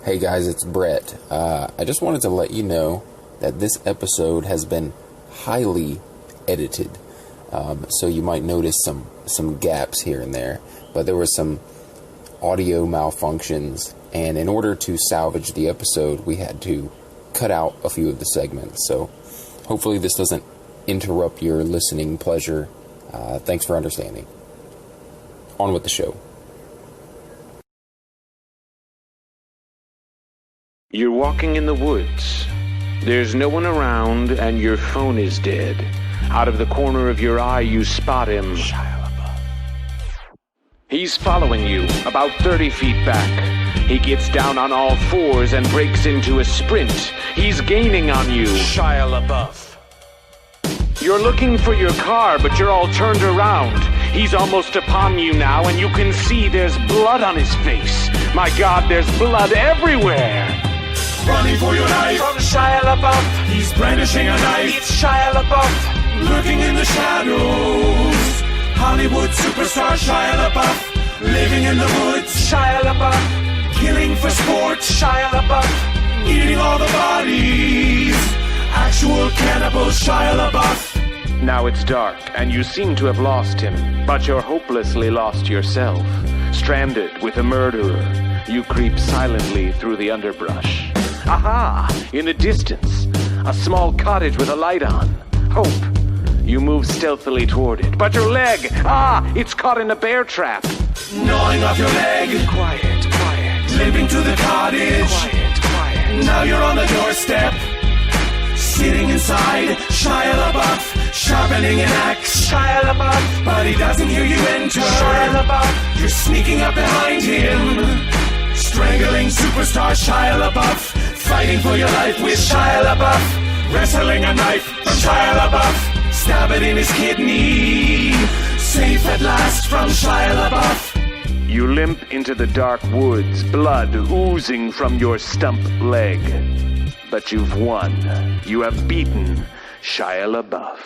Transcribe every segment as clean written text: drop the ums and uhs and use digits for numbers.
Hey guys, it's Brett. I just wanted to let you know that this episode has been highly edited. So you might notice some gaps here and there. But there were some audio malfunctions, and in order to salvage the episode, we had to cut out a few of the segments. So hopefully this doesn't interrupt your listening pleasure. Thanks for understanding. On with the show. You're walking in the woods. There's no one around, and your phone is dead. Out of the corner of your eye, you spot him. He's following you, about 30 feet back. He gets down on all fours and breaks into a sprint. He's gaining on you. Shia LaBeouf. You're looking for your car, but you're all turned around. He's almost upon you now, and you can see there's blood on his face. My God, there's blood everywhere. Running for your life from Shia LaBeouf. He's brandishing a knife. It's Shia LaBeouf. Lurking in the shadows. Hollywood superstar Shia LaBeouf. Living in the woods. Shia LaBeouf. Killing for sport. Shia LaBeouf. Eating all the bodies. Actual cannibal Shia LaBeouf. Now it's dark, and you seem to have lost him, but you're hopelessly lost yourself. Stranded with a murderer, you creep silently through the underbrush. Aha! In the distance, a small cottage with a light on. Hope. You move stealthily toward it, but your leg! It's caught in a bear trap. Gnawing off your leg. Quiet, quiet. Limping to the cottage. Quiet, quiet. Now you're on the doorstep. Sitting inside, Shia LaBeouf, sharpening an axe. Shia LaBeouf, but he doesn't hear you enter. Shia LaBeouf, you're sneaking up behind him. Strangling superstar Shia LaBeouf, fighting for your life with Shia LaBeouf. Wrestling a knife from Shia LaBeouf, stab it in his kidney. Safe at last from Shia LaBeouf. You limp into the dark woods, blood oozing from your stump leg. But you've won. You have beaten Shia LaBeouf.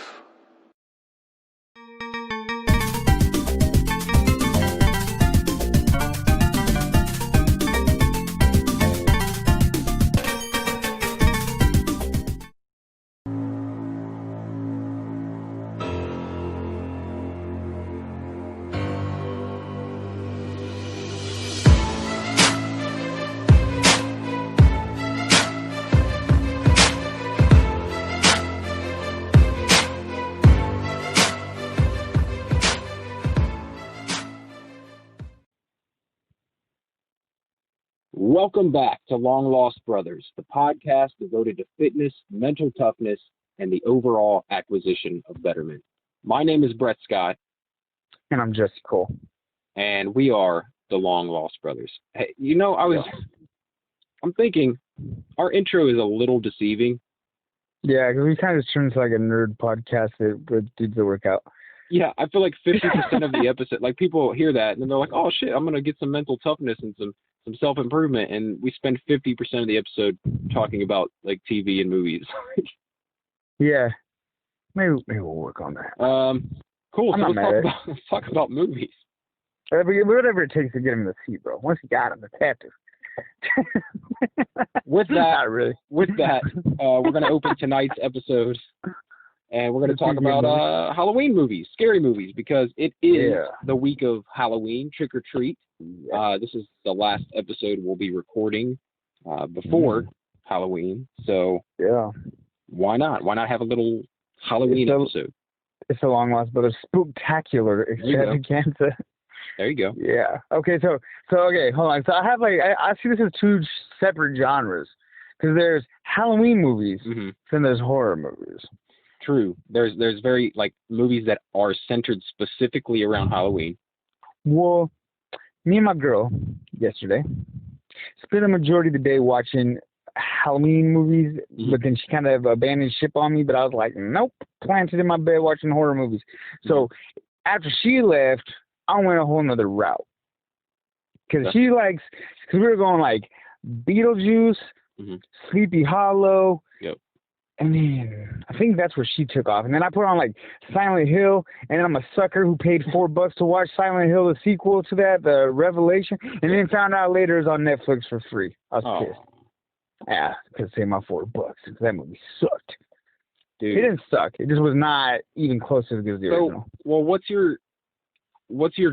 Welcome back to Long Lost Brothers, the podcast devoted to fitness, mental toughness, and the overall acquisition of betterment. My name is Brett Scott. And I'm Jesse Cole. And we are the Long Lost Brothers. Hey, I'm thinking our intro is a little deceiving. Yeah, because we kind of turned into like a nerd podcast with dudes that work out. Yeah, I feel like 50% of the episode, like people hear that and then they're like, oh shit, I'm going to get some mental toughness and some self-improvement, and we spend 50% of the episode talking about like TV and movies. Yeah, maybe we'll work on that. Cool. I'm So let's talk about movies. Whatever it takes to get him in the seat, bro. Once you got him, the tattoo. With that, Not really. we're going to open tonight's episode, and we're going to talk about Halloween movies, scary movies, because it is the week of Halloween, trick or treat. This is the last episode we'll be recording before Halloween, so why not? Why not have a little Halloween episode? It's a Long Lost Brothers Spooktacular extravaganza. There you go. Yeah. Okay. So okay. Hold on. So I have I see this as two separate genres, because there's Halloween movies, then there's horror movies. True. There's very like movies that are centered specifically around Halloween. Well, me and my girl yesterday spent a majority of the day watching Halloween movies, but then she kind of abandoned ship on me. But I was like, nope, planted in my bed watching horror movies. So after she left, I went a whole nother route, because she likes, because we were going like Beetlejuice, Sleepy Hollow, And then I think that's where she took off. And then I put on like Silent Hill, and then I'm a sucker who paid $4 to watch Silent Hill, the sequel to that, the Revelation, and then found out later it's on Netflix for free. I was pissed. Yeah, I could save my $4 because that movie sucked. Dude. It didn't suck. It just was not even close to as good as the original. Well, what's your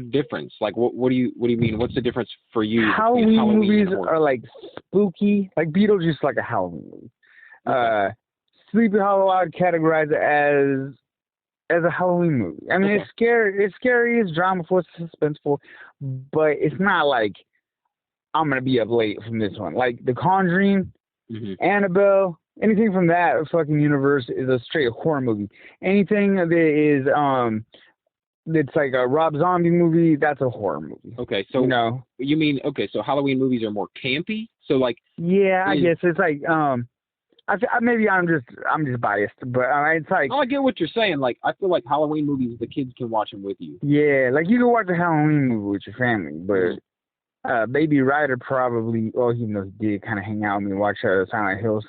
difference? Like, what do you mean? What's the difference for you? Halloween movies are like spooky. Like Beetlejuice, like a Halloween movie. Okay. Sleepy Hollow, I would categorize it as a Halloween movie. I mean, it's scary. It's scary. It's dramaful. It's suspenseful, but it's not like I'm gonna be up late from this one. Like The Conjuring, Annabelle, anything from that fucking universe is a straight horror movie. Anything that is it's like a Rob Zombie movie, that's a horror movie. Okay, so you mean so Halloween movies are more campy? So like I guess it's like maybe I'm just biased, but it's like I get what you're saying. Like I feel like Halloween movies, the kids can watch them with you. Yeah, like you can watch a Halloween movie with your family, but Baby Ryder probably. Well, he did kind of hang out with me and watch Silent Hills,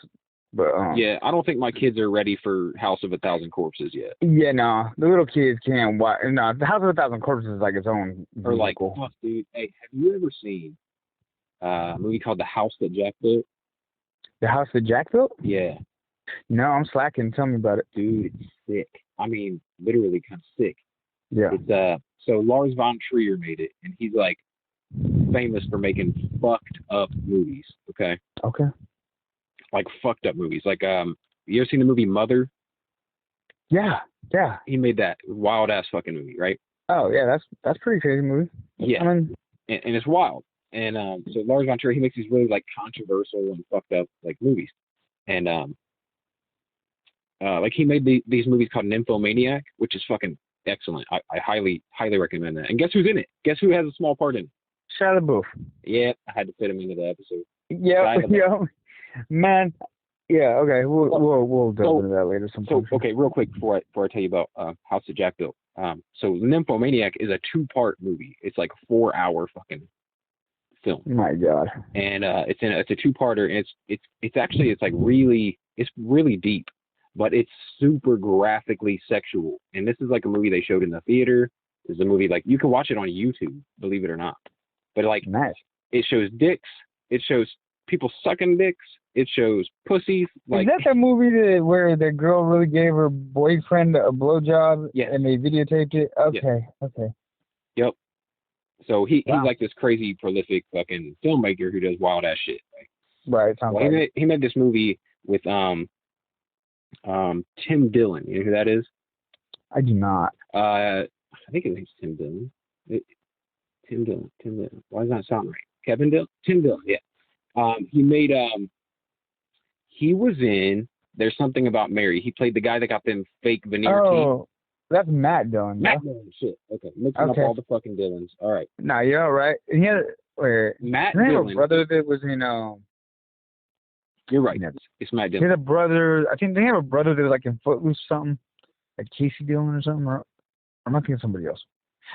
but yeah, I don't think my kids are ready for House of a Thousand Corpses yet. Yeah, no, the little kids can't watch. No, the House of a Thousand Corpses is like its own. Or like, fuck, dude. Hey, have you ever seen a movie called The House That Jack Built? The House That Jack Built? Yeah. No, I'm slacking. Tell me about it. Dude, it's sick. I mean, literally kind of sick. Yeah. It's so Lars von Trier made it, and he's like famous for making fucked up movies. Okay. Okay. Like fucked up movies. Like you ever seen the movie Mother? Yeah. Yeah. He made that wild ass fucking movie, right? Oh yeah, that's pretty crazy movie. Yeah. I mean, and it's wild. And so Lars von Trier, he makes these really like controversial and fucked up like movies. And like he made these movies called Nympho Maniac, which is fucking excellent. I highly recommend that. And guess who's in it? Guess who has a small part in it? Shia LaBeouf. Yeah, I had to fit him into the episode. Yeah, man. Yeah, okay. We'll delve into that later sometime. So okay, real quick before I tell you about House of Jack Built. So Nympho Maniac is a 2-part movie. It's like a 4-hour fucking film. My God. And it's a 2-parter, and it's like really deep, but it's super graphically sexual. And this is like a movie they showed in the theater. This is a movie like you can watch it on YouTube, believe it or not. But like nice. It shows dicks, it shows people sucking dicks, it shows pussies. Like, is that the movie where the girl really gave her boyfriend a blowjob? Yes. And they videotaped it? Okay. Yes. Okay. Yep. So he's like this crazy prolific fucking filmmaker who does wild ass shit. Right. Well, he made this movie with Tim Dillon. You know who that is? I do not. I think his name's Tim Dillon. Tim Dillon. Why does that sound right? Kevin Dillon? Tim Dillon, yeah. He made he was in There's Something About Mary. He played the guy that got them fake veneer teeth. Oh, that's Matt Dillon. Matt Dillon, shit. Okay, mixing up all the fucking Dillons. All right. Nah, you're all right. He had Matt Dillon. A brother that was in You're right. It's Matt Dillon. He had a brother. I think they have a brother that was like in Footloose or something, like Casey Dillon or something. Or I'm not thinking of somebody else.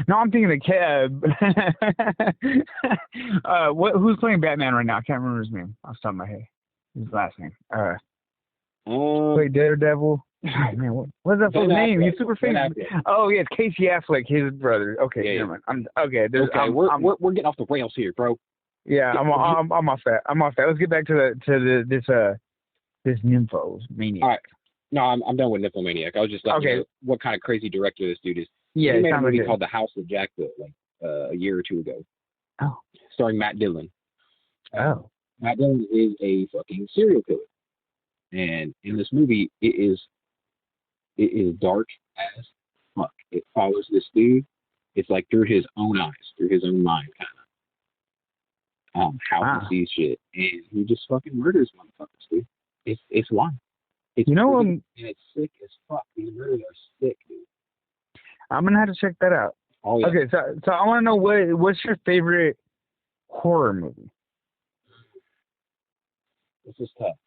No, I'm thinking of who's playing Batman right now? I can't remember his name. Off the top of my head. His last name. Played Daredevil. Oh, man, what's that full name? He's super famous. Oh yeah, it's Casey Affleck, his brother. Okay, never mind. We're getting off the rails here, bro. Yeah, I'm off that. Let's get back to this Nympho Maniac. All right. No, I'm done with Nympho Maniac. I was just letting you know what kind of crazy director this dude is. Yeah, he made a movie called The House of Jackpot like a year or two ago. Oh. Starring Matt Dillon. Oh. Matt Dillon is a fucking serial killer. And in this movie, it is dark as fuck. It follows this dude. It's like through his own eyes, through his own mind, kind of. How he sees shit, and he just fucking murders motherfuckers, dude. It's wild. It's and it's sick as fuck. These murders are sick, dude. I'm gonna have to check that out. Oh yeah. Okay, so I want to know what's your favorite horror movie? This is tough.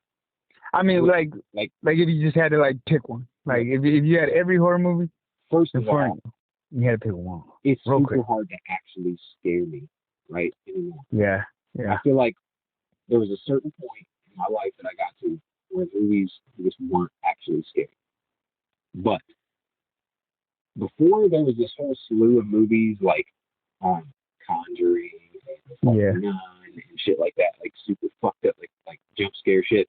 I mean, like if you just had to like pick one, like if you had every horror movie, first of all, you had to pick one. It's super hard to actually scare me, right? Anymore. Yeah. I feel like there was a certain point in my life that I got to were movies that just weren't actually scary. But before there was this whole slew of movies like Conjuring and Yeah. Nun and shit like that, like super fucked up, like jump scare shit,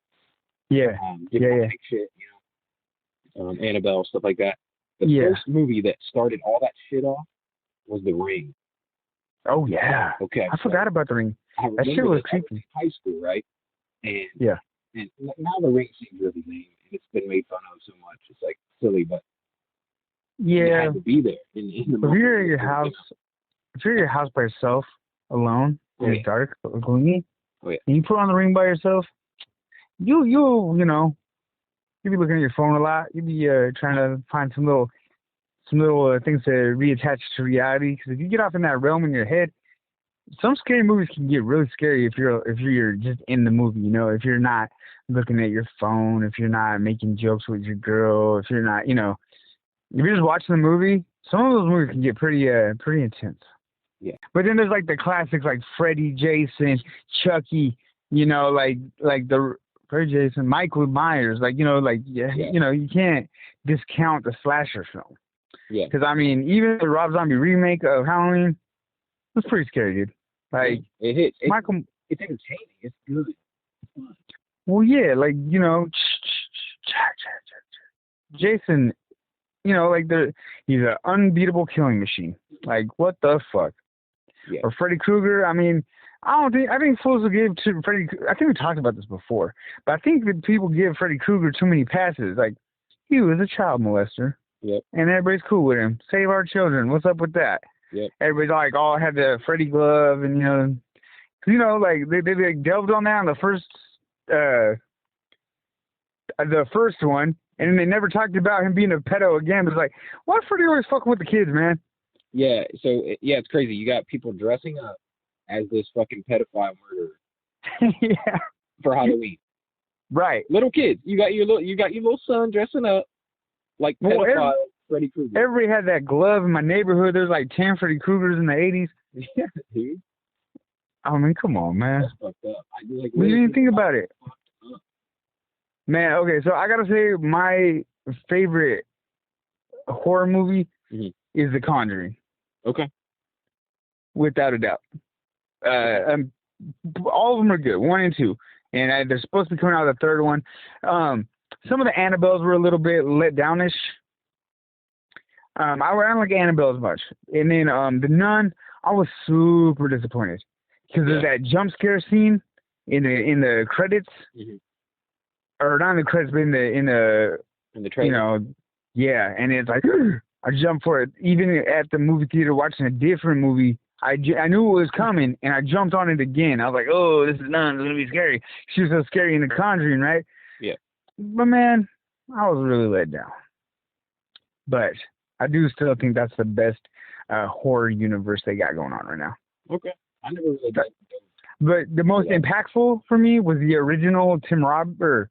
Yeah. demonic shit, Annabelle, stuff like that. The first movie that started all that shit off was The Ring. Oh yeah. Okay. I forgot about The Ring. That shit was creepy. High school, right? And yeah. And now The Ring seems really lame, and it's been made fun of so much. It's like silly, but you had to be there. In the if you're at your house, if you're at your house by yourself, alone, and it's dark or gloomy, and you put on The Ring by yourself, you know, you'll be looking at your phone a lot. You'll be trying to find some little things to reattach to reality. Because if you get off in that realm in your head, some scary movies can get really scary if you're just in the movie. You know, if you're not looking at your phone, if you're not making jokes with your girl, if you're not, if you're just watching the movie, some of those movies can get pretty intense. Yeah. But then there's like the classics like Freddy, Jason, Chucky. Like the Freddy, Jason, Michael Myers. You can't discount the slasher film. Yeah. Because even the Rob Zombie remake of Halloween was pretty scary, dude. Like it hits. Michael. It's entertaining. It's good. It's fun. Well, yeah, Jason. He's an unbeatable killing machine. Like, what the fuck? Yeah. Or Freddy Krueger. I think fools will give to Freddy. I think we talked about this before, but I think that people give Freddy Krueger too many passes. Like, he was a child molester. Yep. And everybody's cool with him. Save our children. What's up with that? Yep. Everybody's like, oh, I had the Freddy glove, and they delved on that on the first one, and then they never talked about him being a pedo again. It's like, why Freddy always fucking with the kids, man? Yeah. So it's crazy. You got people dressing up as this fucking pedophile murderer. Yeah. For Halloween. Right. Little kids. You got your little son dressing up like pedophile Freddy Krueger. Everybody had that glove in my neighborhood. There's like 10 Freddy Kruegers in the 80s. Yeah, dude. Come on, man. That's fucked up. What do you think about it? Man, okay, so I gotta say my favorite horror movie is The Conjuring. Okay. Without a doubt. All of them are good, 1 and 2. And they're supposed to be coming out with a third one. Some of the Annabelles were a little bit let downish. I don't like Annabelle as much. And then The Nun, I was super disappointed because of that jump scare scene in the credits, or not in the credits, but in the trailer. And it's like I jumped for it. Even at the movie theater watching a different movie, I knew it was coming, and I jumped on it again. I was like, oh, this is Nun. It's gonna be scary. She was so scary in The Conjuring, right? Yeah. But man, I was really let down. But I do still think that's the best horror universe they got going on right now. Okay. I never really got it. But the most impactful for me was the original Tim Robbins.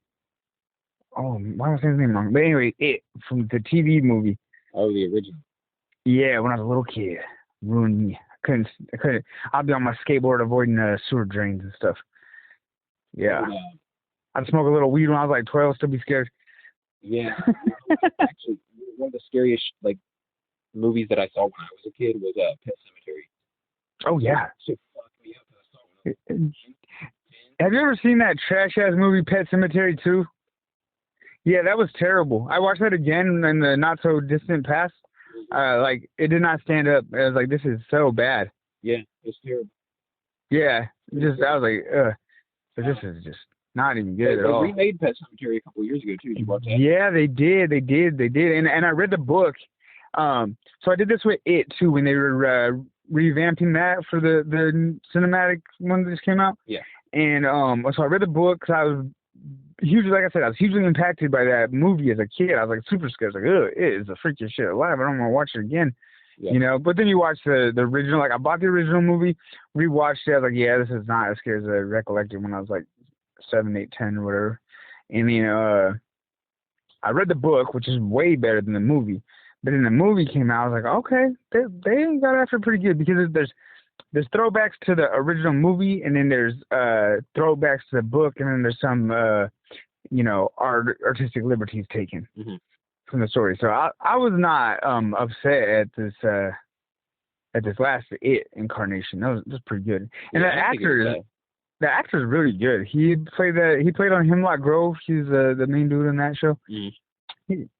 Oh, why am I saying his name wrong? But anyway, it from the TV movie. Oh, the original. Yeah, when I was a little kid. Ruined me. I couldn't. I'd be on my skateboard avoiding sewer drains and stuff. Yeah. I'd smoke a little weed when I was like 12, still be scared. Yeah. Actually, one of the scariest movies that I saw when I was a kid was Pet Sematary. Oh yeah. Shit fucked me up. I saw it. Have you ever seen that trash ass movie Pet Sematary 2? Yeah, that was terrible. I watched that again in the not so distant past. It did not stand up. I was like, this is so bad. Yeah, it's terrible. Yeah, I was like, ugh. But this is just not even good at all. They remade Pet Sematary a couple years ago too. Did you watch that? Yeah, they did. And I read the book. So I did this with It too when they were revamping that for the cinematic one that just came out. Yeah. And so I read the book because I was hugely impacted by that movie as a kid. I was like super scared. I was like, ugh, it is the freakiest shit alive. I don't want to watch it again. Yeah. But then you watch the original. Like I bought the original movie, rewatched it. I was like, yeah, this is not as scary as I recollected when I was like 7, 8, 10 or whatever. And I read the book, which is way better than the movie. But then the movie came out. I was like, okay, they got after it pretty good because there's throwbacks to the original movie, and then there's throwbacks to the book, and then there's some artistic liberties taken from the story. So I was not upset at this last It incarnation. That was pretty good. And the actor's really good. He played on Hemlock Grove. He's the main dude in that show.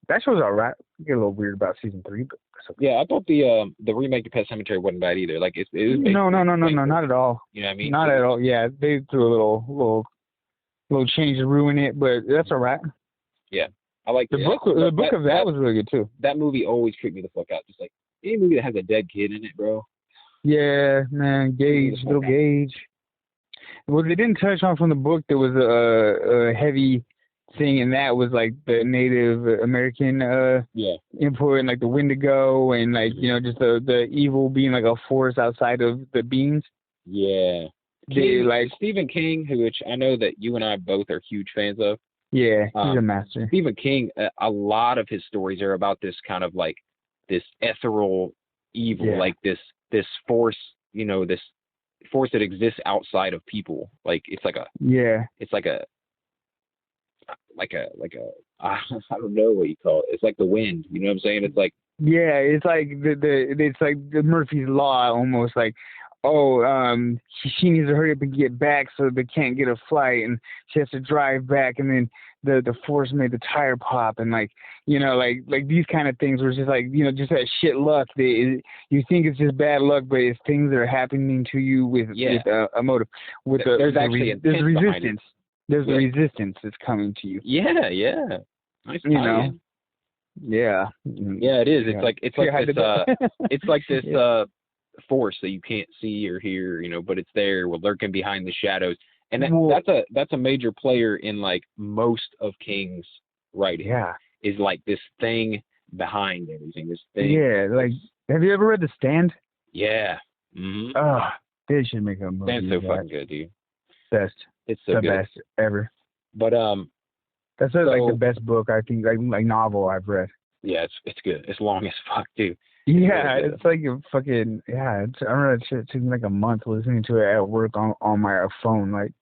That show's alright. Get a little weird about season 3, but okay. Yeah, I thought the remake of Pet Sematary wasn't bad either. Like it was no, not at all. You know what I mean? Not at all. Yeah, they threw a little change to ruin it, but that's alright. Yeah, I like the book. The book of that was really good too. That movie always creeped me the fuck out. Just like any movie that has a dead kid in it, bro. Yeah, man, little Gage. What they didn't touch on from the book, there was a heavy thing, and that was like the Native American input, and like the Wendigo, and like just the evil being like a force outside of the beings. Yeah, Stephen King, which I know that you and I both are huge fans of. Yeah, he's a master. Stephen King, a lot of his stories are about this kind of like this ethereal evil, like this force, this force that exists outside of people. Like it's like a I don't know what you call it. It's like the wind. You know what I'm saying? It's like it's like it's like the Murphy's Law almost. Like she needs to hurry up and get back so they can't get a flight, and she has to drive back, and then the force made the tire pop, and like these kind of things were just like just that shit luck. You think it's just bad luck, but it's things that are happening to you with a motive. There's resistance. There's a resistance that's coming to you. Yeah. Nice. Yeah, it is. It's like this force that you can't see or hear, but it's there, lurking behind the shadows. And that's a major player in like most of King's writing. Yeah, is like this thing behind everything. This thing. Yeah, like have you ever read The Stand? Yeah. They should make a movie. Stand's so fucking good, dude. Best. It's so the good. Best ever. But that's like the best book I think, like novel I've read. Yeah, it's good. It's long as fuck, dude. Yeah, really it's like a fucking I remember that shit took me like a month listening to it at work on my phone, like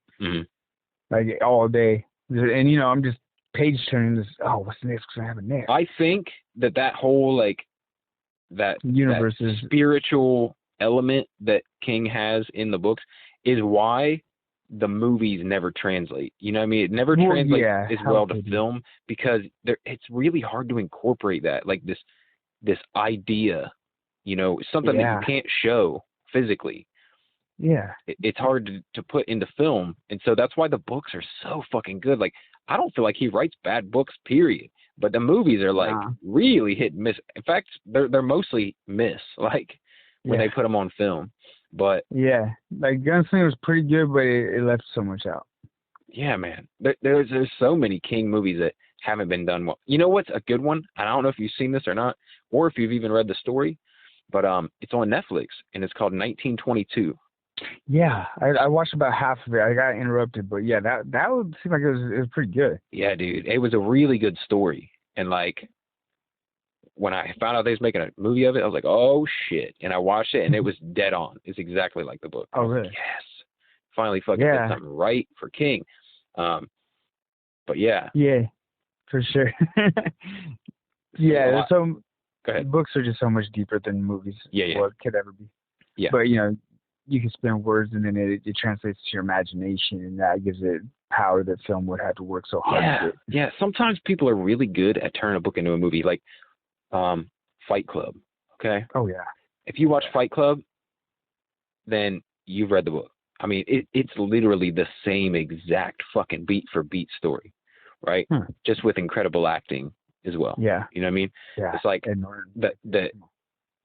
all day, and I'm just page turning this. Oh, what's next? What's gonna happen next? I think that whole like that universe that spiritual element that King has in the books is why the movies never translate. You know what I mean? It never translates as well to film because it's really hard to incorporate that, like this idea, something that you can't show physically. Yeah. It's hard to put into film. And so that's why the books are so fucking good. Like, I don't feel like he writes bad books, period. But the movies are like really hit and miss. In fact, they're mostly miss, like when they put them on film. But like Gunslinger was pretty good, but it left so much out. Yeah, man. There's so many King movies that haven't been done well. You know what's a good one? I don't know if you've seen this or not, or if you've even read the story, but it's on Netflix and it's called 1922. Yeah, I watched about half of it. I got interrupted, but that would seem like it was pretty good. Yeah, dude, it was a really good story, and like when I found out they was making a movie of it, I was like, oh shit! And I watched it, and it was dead on. It's exactly like the book. Oh, really? Like, yes, finally fucking did something right for King. But yeah, for sure. There's so. Go ahead. Books are just so much deeper than movies. What could ever be. Yeah. But you can spin words, and then it translates to your imagination, and that gives it power that film would have to work so hard to get. Yeah, sometimes people are really good at turning a book into a movie, like Fight Club, okay? Oh, yeah. If you watch Fight Club, then you've read the book. I mean, it's literally the same exact fucking beat-for-beat story, right? Just with incredible acting as well. Yeah. You know what I mean? Yeah. It's like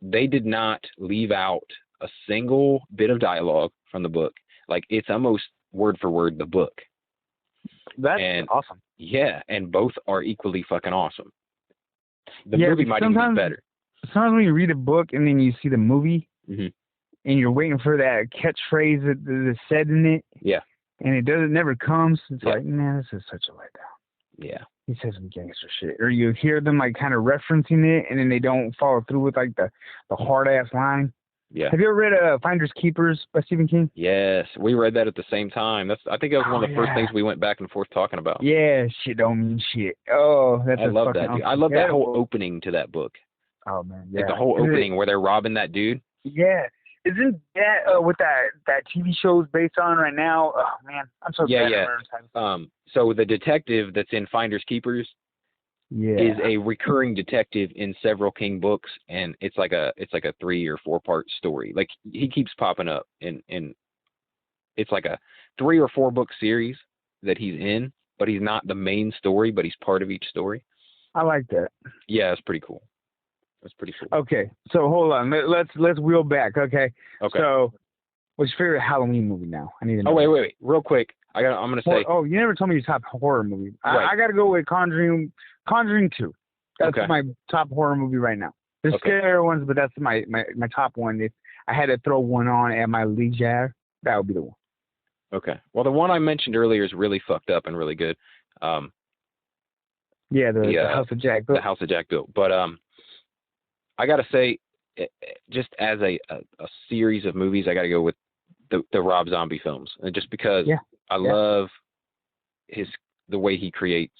they did not leave out a single bit of dialogue from the book. Like, it's almost word for word the book. That's awesome. Yeah, and both are equally fucking awesome. The movie might even be better. Sometimes when you read a book and then you see the movie, and you're waiting for that catchphrase that's said in it, and it never comes, it's like, man, this is such a letdown. Yeah. He says some gangster shit. Or you hear them like kind of referencing it, and then they don't follow through with like the hard ass line. Yeah. Have you ever read Finders Keepers by Stephen King? Yes, we read that at the same time. I think that was one of the first things we went back and forth talking about. Yeah, shit don't mean shit. Oh, that's I love that, dude. I love that whole opening to that book. Oh man, yeah. Like the whole opening where they're robbing that dude. Yeah. Isn't that what that TV show is based on right now? Oh man, I'm so bad at remembering. So the detective that's in Finders Keepers is a recurring detective in several King books, and it's like a 3 or 4 part story. Like he keeps popping up in it's like a 3 or 4 book series that he's in, but he's not the main story, but he's part of each story. I like that. Yeah, it's pretty cool. That's pretty cool. Okay, so hold on. Let's wheel back. Okay. Okay. So, what's your favorite Halloween movie now? I need to know. Oh wait, real quick. I'm gonna say. Oh, you never told me your top horror movie. Right. I got to go with Conjuring 2. That's my top horror movie right now. There's scary ones, but that's my top one. If I had to throw one on at my leisure, that would be the one. Okay. Well, the one I mentioned earlier is really fucked up and really good. The House of Jackpot. The House of Jackpot. But I gotta say, just as a series of movies, I gotta go with the Rob Zombie films, and just because I love the way he creates.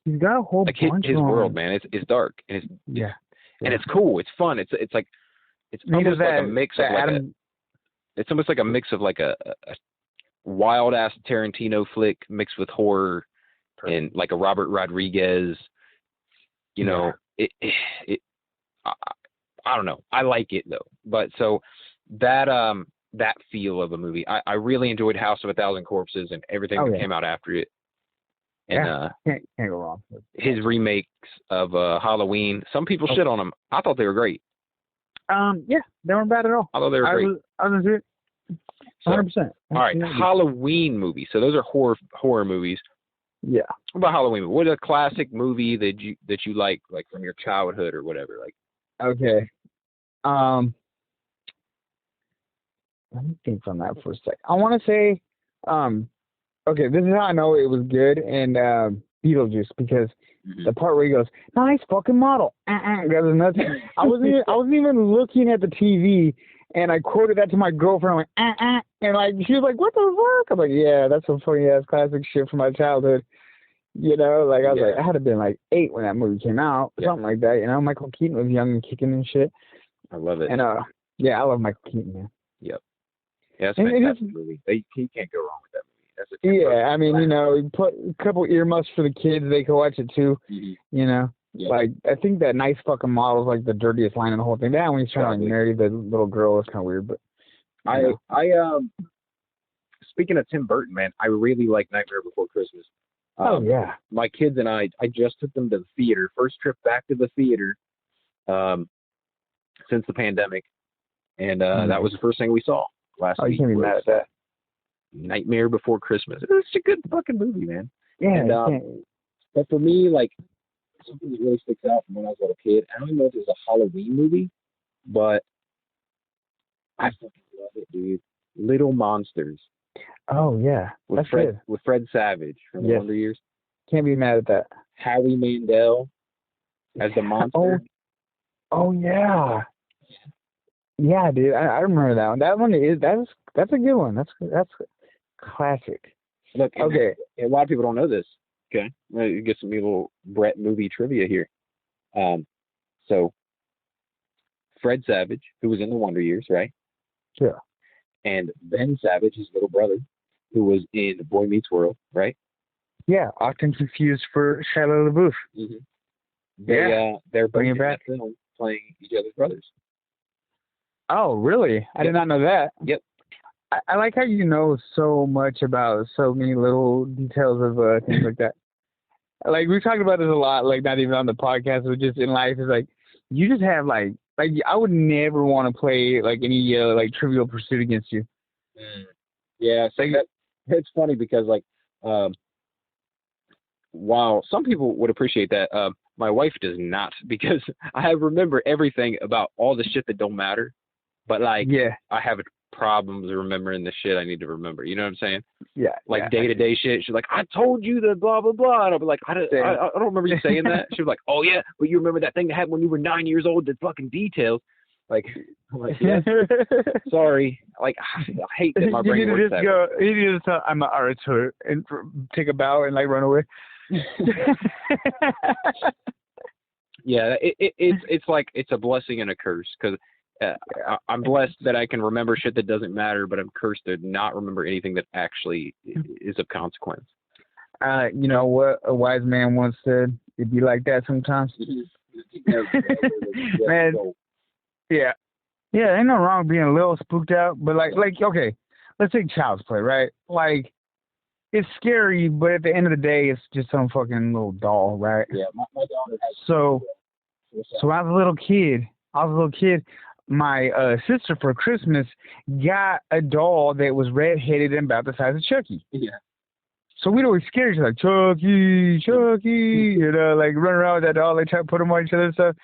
He's got a whole bunch his world, man. It's dark and and it's cool. It's fun. It's like it's almost like a mix of like it's almost like a mix of like a wild ass Tarantino flick mixed with horror and like a Robert Rodriguez. You know, I don't know. I like it though. But so that feel of a movie, I really enjoyed House of a Thousand Corpses and everything that came out after it. And can't go wrong. His remakes of Halloween. Some people shit on them. I thought they were great. They weren't bad at all. I thought they were great. I was into it. 100%. All right, Halloween movies. So those are horror movies. Yeah. What about Halloween? What is a classic movie that you like from your childhood or whatever? Like. Okay. Let me think on that for a sec. I want to say, okay, this is how I know it was good, and Beetlejuice, because the part where he goes, "Nice fucking model," that was nothing. I wasn't even looking at the TV, and I quoted that to my girlfriend, like, and like she was like, "What the fuck?" I'm like, "Yeah, that's some funny ass classic shit from my childhood." You know, like I was like, I had to been like 8 when that movie came out, something like that. You know, Michael Keaton was young and kicking and shit. I love it. And I love Michael Keaton, man. Yep. Yeah, it's a fantastic movie. He can't go wrong with that movie. That's I mean, you know, you put a couple earmuffs for the kids, they can watch it too. You know, like I think that "nice fucking model" is like the dirtiest line in the whole thing. That when he's trying to like marry the little girl is kind of weird, but I speaking of Tim Burton, man, I really like Nightmare Before Christmas. My kids and I just took them to the theater. First trip back to the theater since the pandemic, and that was the first thing we saw last week. You can't be mad at that. Nightmare Before Christmas. It's a good fucking movie, man. Yeah. And, but for me, like something that really sticks out from when I was a little kid. I don't know if it's a Halloween movie, but I fucking love it, dude. Little Monsters. Oh yeah, with Fred Savage from the Wonder Years. Can't be mad at that. Howie Mandel as the monster. Oh yeah. Yeah, dude, I remember that one. That one that's a good one. That's classic. Look, okay. A lot of people don't know this. Okay, get some little Brett movie trivia here. So Fred Savage, who was in the Wonder Years, right? Yeah. And Ben Savage, his little brother, who was in Boy Meets World, right? Yeah, often confused for Shia LaBeouf. They're bringing back film playing each other's brothers. Oh, really? I did not know that. Yep. I like how you know so much about so many little details of things like that. Like, we talked about this a lot, like, not even on the podcast, but just in life. It's like, you just have, like I would never want to play, like, any, like, Trivial Pursuit against you. Yeah, so it's funny because, like, while some people would appreciate that, my wife does not, because I remember everything about all the shit that don't matter. But, like, I have problems remembering the shit I need to remember. You know what I'm saying? Yeah. Like, day-to-day shit. She's like, I told you the blah, blah, blah. And I'll be like, I don't remember you saying that. She was like, oh, yeah, but you remember that thing that happened when you were 9 years old, the fucking details. Like, I'm like, yes, sorry. Like, I hate that my brain works that way. You need to tell, I'm an orator, and take a bow and, like, run away. Yeah, it's like it's a blessing and a curse, because I'm blessed that I can remember shit that doesn't matter, but I'm cursed to not remember anything that actually is of consequence. You know what a wise man once said? It'd be like that sometimes. Man, yeah, ain't no wrong being a little spooked out, but like, okay, let's take Child's Play, right? Like, it's scary, but at the end of the day, it's just some fucking little doll, right? Yeah, my daughter has. So when I was a little kid, my sister for Christmas got a doll that was redheaded and about the size of Chucky. Yeah. So we'd always scare each other, like, Chucky, you know, like, run around with that doll, like, try to put them on each other and stuff.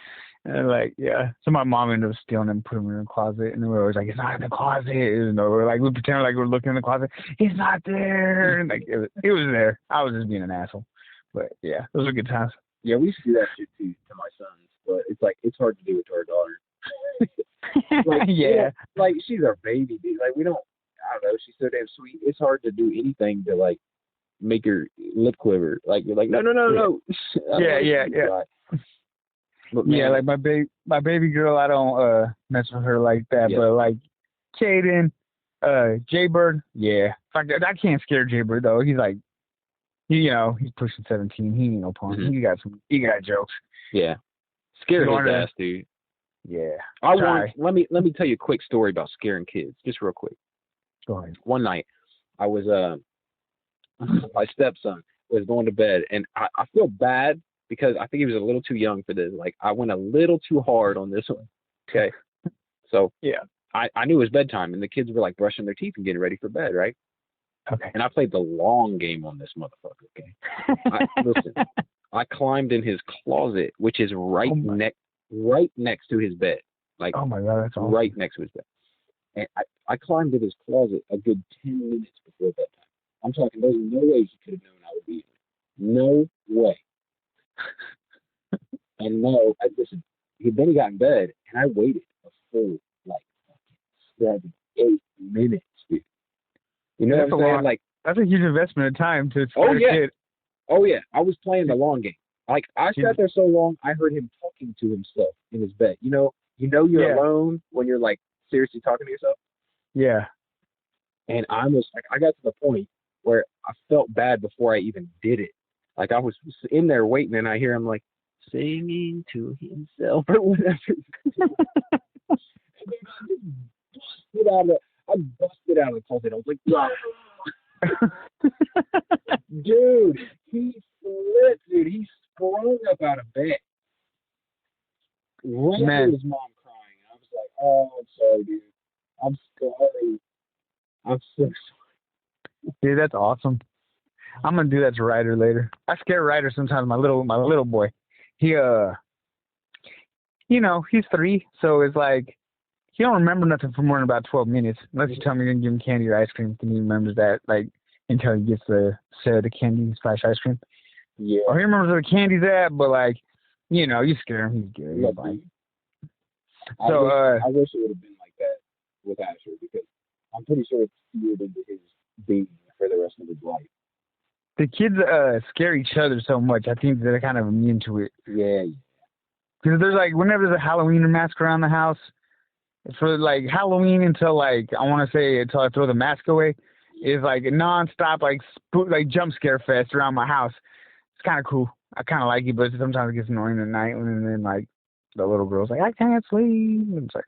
And, like, yeah. So my mom ended up stealing them and putting them in the closet. And we were always like, it's not in the closet. You know, we pretend like we're looking in the closet. It's not there. And, like, it was there. I was just being an asshole. But, yeah, those were good times. Yeah, we used to do that shit, too, to my sons. But it's, like, it's hard to do it to our daughter. Like, yeah. Like, she's our baby, dude. Like, I don't know, she's so damn sweet. It's hard to do anything to, like, make her lip quiver. Like, you're like, no. Yeah. But, man, yeah, like my baby girl, I don't mess with her like that. Yeah. But like Caden, Jaybird, yeah. I can't scare Jaybird though. He's like, you know, he's pushing 17. He ain't no punk. Mm-hmm. He got jokes. Yeah, scare his ass, dude. Yeah. Let me tell you a quick story about scaring kids, just real quick. Go ahead. One night, I was my stepson was going to bed, and I feel bad because I think he was a little too young for this. Like, I went a little too hard on this one. Okay. So yeah, I knew it was bedtime, and the kids were like brushing their teeth and getting ready for bed, right? Okay. And I played the long game on this motherfucker. Okay. Listen, I climbed in his closet, which is right next to his bed. Like, oh my God, that's awesome. Right next to his bed. And I climbed in his closet a good 10 minutes before bedtime. I'm talking, there's no way he could have known I would be here. No way. And no, listen, then he got in bed, and I waited a full, like, 7, 8 minutes, dude. You know what I'm saying? Like, that's a huge investment of time to scare a kid. Oh, yeah. I was playing the long game. Like, I sat there so long, I heard him talking to himself in his bed. You know you're alone when you're, like, seriously talking to yourself? Yeah. And I was, like, I got to the point where I felt bad before I even did it. Like, I was in there waiting, and I hear him, like, singing to himself or whatever. I busted out of the closet. I was like, wow. Dude, he flipped, dude. He sprung up out of bed. Ran to his mom crying. I was like, oh, I'm sorry, dude. I'm sorry. I'm so sorry. Dude, that's awesome. I'm gonna do that to Ryder later. I scare Ryder sometimes. My little boy. He he's 3, so it's like he don't remember nothing for more than about 12 minutes unless you tell me you're gonna give him candy or ice cream. Then he remembers that, like, until he gets the candy / ice cream. Yeah. Or he remembers where the candy's at, but like, you scare him, he's good. Yeah, so I wish it would have been like that with Asher, because I'm pretty sure it's seared into his being for the rest of his life. The kids scare each other so much. I think they're kind of immune to it. Yeah. Because there's like, whenever there's a Halloween mask around the house, for like Halloween until like, I want to say until I throw the mask away, is like a nonstop like jump scare fest around my house. It's kind of cool. I kind of like it, but sometimes it gets annoying at night, and then like the little girl's like, I can't sleep. And it's like,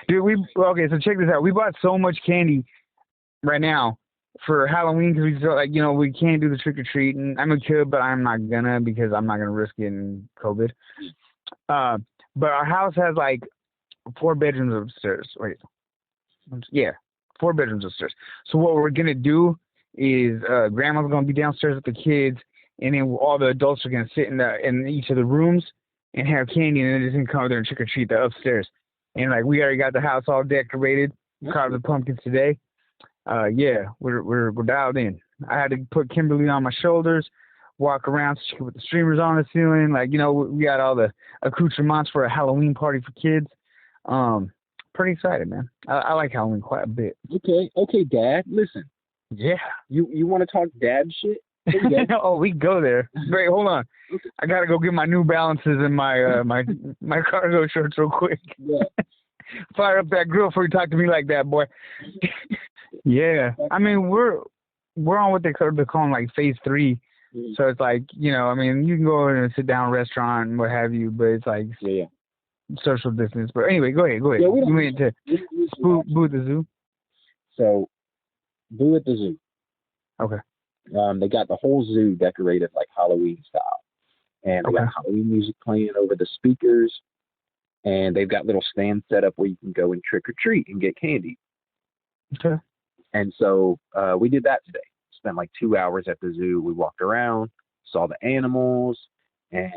dude, so check this out. We bought so much candy right now for Halloween, because we felt like, we can't do the trick or treat, and I'm a kid, but I'm not gonna, because I'm not gonna risk getting COVID. But our house has like 4 bedrooms upstairs. 4 bedrooms upstairs. So what we're gonna do is grandma's gonna be downstairs with the kids, and then all the adults are gonna sit in each of the rooms and have candy, and then they're just gonna come over there and trick or treat the upstairs. And like, we already got the house all decorated, carved the pumpkins today. We're dialed in. I had to put Kimberly on my shoulders, walk around so she could put the streamers on the ceiling. Like, we got all the accoutrements for a Halloween party for kids. Pretty excited, man. I like Halloween quite a bit. Okay, Dad. Listen, Yeah. you want to talk dad shit? Hey, Dad. Oh, we go there. Great, hold on. Okay. I gotta go get my New Balances and my my cargo shorts real quick. Yeah. Fire up that grill before you talk to me like that, boy. Yeah. I mean, we're on what they're calling like phase 3. Mm-hmm. So it's like, you know, I mean, you can go in and sit down restaurant and what have you, but it's like Yeah. social distance. But anyway, go ahead. Yeah, we don't- You went to Boo at the zoo? So, Boo at the zoo. Okay. They got the whole zoo decorated like Halloween style. And they got Halloween music playing over the speakers. And they've got little stands set up where you can go and trick or treat and get candy. Okay. And so we did that today. Spent like 2 hours at the zoo. We walked around, saw the animals, and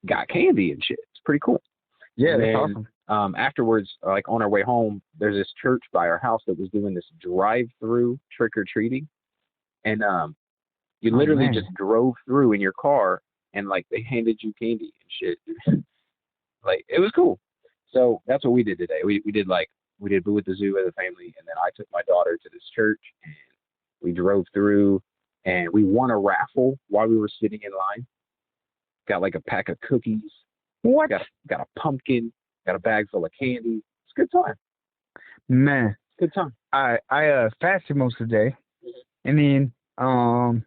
got candy and shit. It's pretty cool. Yeah, and that's then, awesome. Afterwards, like on our way home, there's this church by our house that was doing this drive-through trick-or-treating. And you literally just drove through in your car and like they handed you candy and shit. Like it was cool. So that's what we did today. We did Boo at the Zoo as a family, and then I took my daughter to this church and we drove through and we won a raffle while we were sitting in line. Got like a pack of cookies. What? Got a pumpkin, got a bag full of candy. It's a good time. Man. Good time. I fasted most of the day. And then about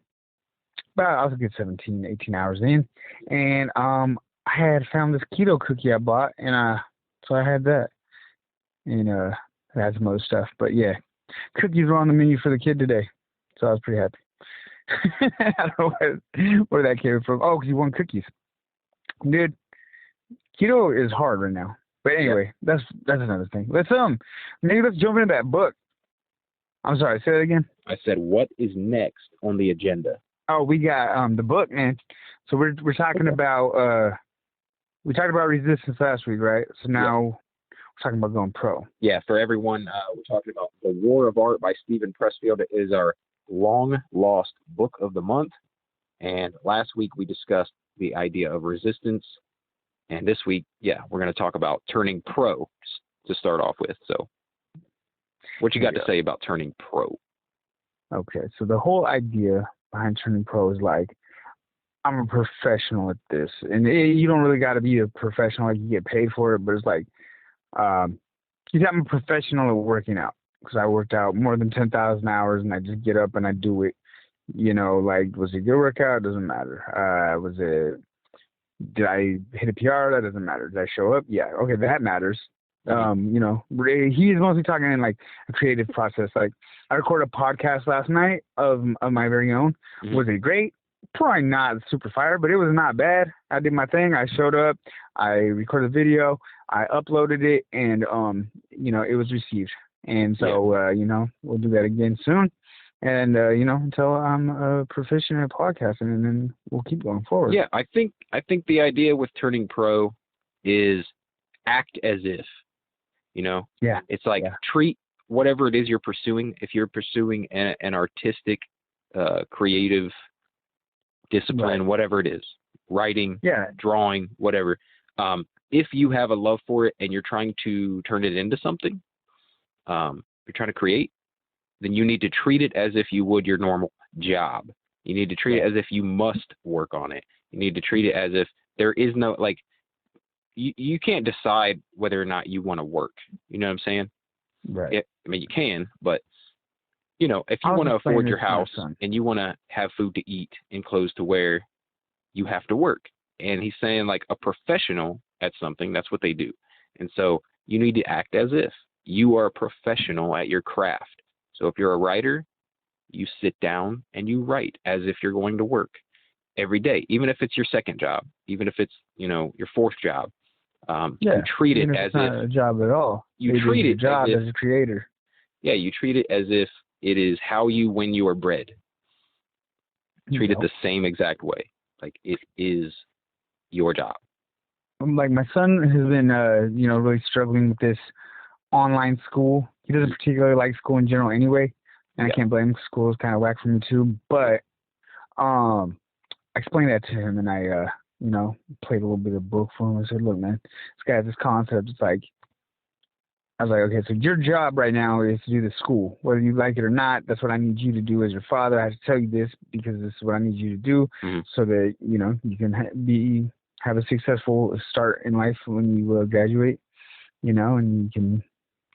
I was a good 17, 18 hours in. And I had found this keto cookie I bought, and so I had that. And I had some other stuff. But yeah, cookies were on the menu for the kid today. So I was pretty happy. I don't know where that came from. Oh, because you want cookies. Dude, keto is hard right now. But anyway, that's another thing. Let's jump into that book. I'm sorry, say that again. I said, what is next on the agenda? Oh, we got the book, man. So we're talking about we talked about resistance last week, right? So now we're talking about going pro. Yeah, for everyone, we're talking about The War of Art by Stephen Pressfield. It is our long lost book of the month. And last week we discussed the idea of resistance. And this week, we're going to talk about turning pro to start off with. So what you got to say about turning pro? Okay, so the whole idea behind turning pro is like, I'm a professional at this. And you don't really got to be a professional, like you get paid for it, but it's like, I'm a professional at working out because I worked out more than 10,000 hours and I just get up and I do it. You know, like, was it a good workout? It doesn't matter. Did I hit a PR? That doesn't matter. Did I show up? Yeah. Okay, that matters. You know, he's mostly talking in like a creative process. Like I recorded a podcast last night of my very own. Mm-hmm. Was it great? Probably not super fire, but it was not bad. I did my thing. I showed up. I recorded a video. I uploaded it, and you know, it was received. And so you know, we'll do that again soon. And you know, until I'm a proficient at podcasting, and then we'll keep going forward. Yeah, I think the idea with turning pro is act as if. You know, it's like treat whatever it is you're pursuing. If you're pursuing an artistic, creative discipline, whatever it is, writing, drawing, whatever. If you have a love for it and you're trying to turn it into something, you're trying to create, then you need to treat it as if you would your normal job. You need to treat it as if you must work on it. You need to treat it as if there is no, like, you can't decide whether or not you want to work. You know what I'm saying? Right. I mean, you can, but, you know, if you want to afford your house and you want to have food to eat and clothes to wear, you have to work. And he's saying, like, a professional at something, that's what they do. And so you need to act as if you are a professional at your craft. So if you're a writer, you sit down and you write as if you're going to work every day, even if it's your second job, even if it's, you know, your fourth job. You treat it as if not a job at all. You treat it job as a creator. Yeah, you treat it as if it is how you win your bread. Treat it the same exact way, like it is your job. Like my son has been, you know, really struggling with this online school. He doesn't particularly like school in general anyway, and I can't blame him. School is kind of whack for me too. But I explained that to him, and I you know, played a little bit of book for him. I said, look, man, this guy has this concept. It's like, I was like, okay, so your job right now is to do the school, whether you like it or not. That's what I need you to do as your father. I have to tell you this because this is what I need you to do, so that, you know, you can have a successful start in life when you graduate, you know, and you can,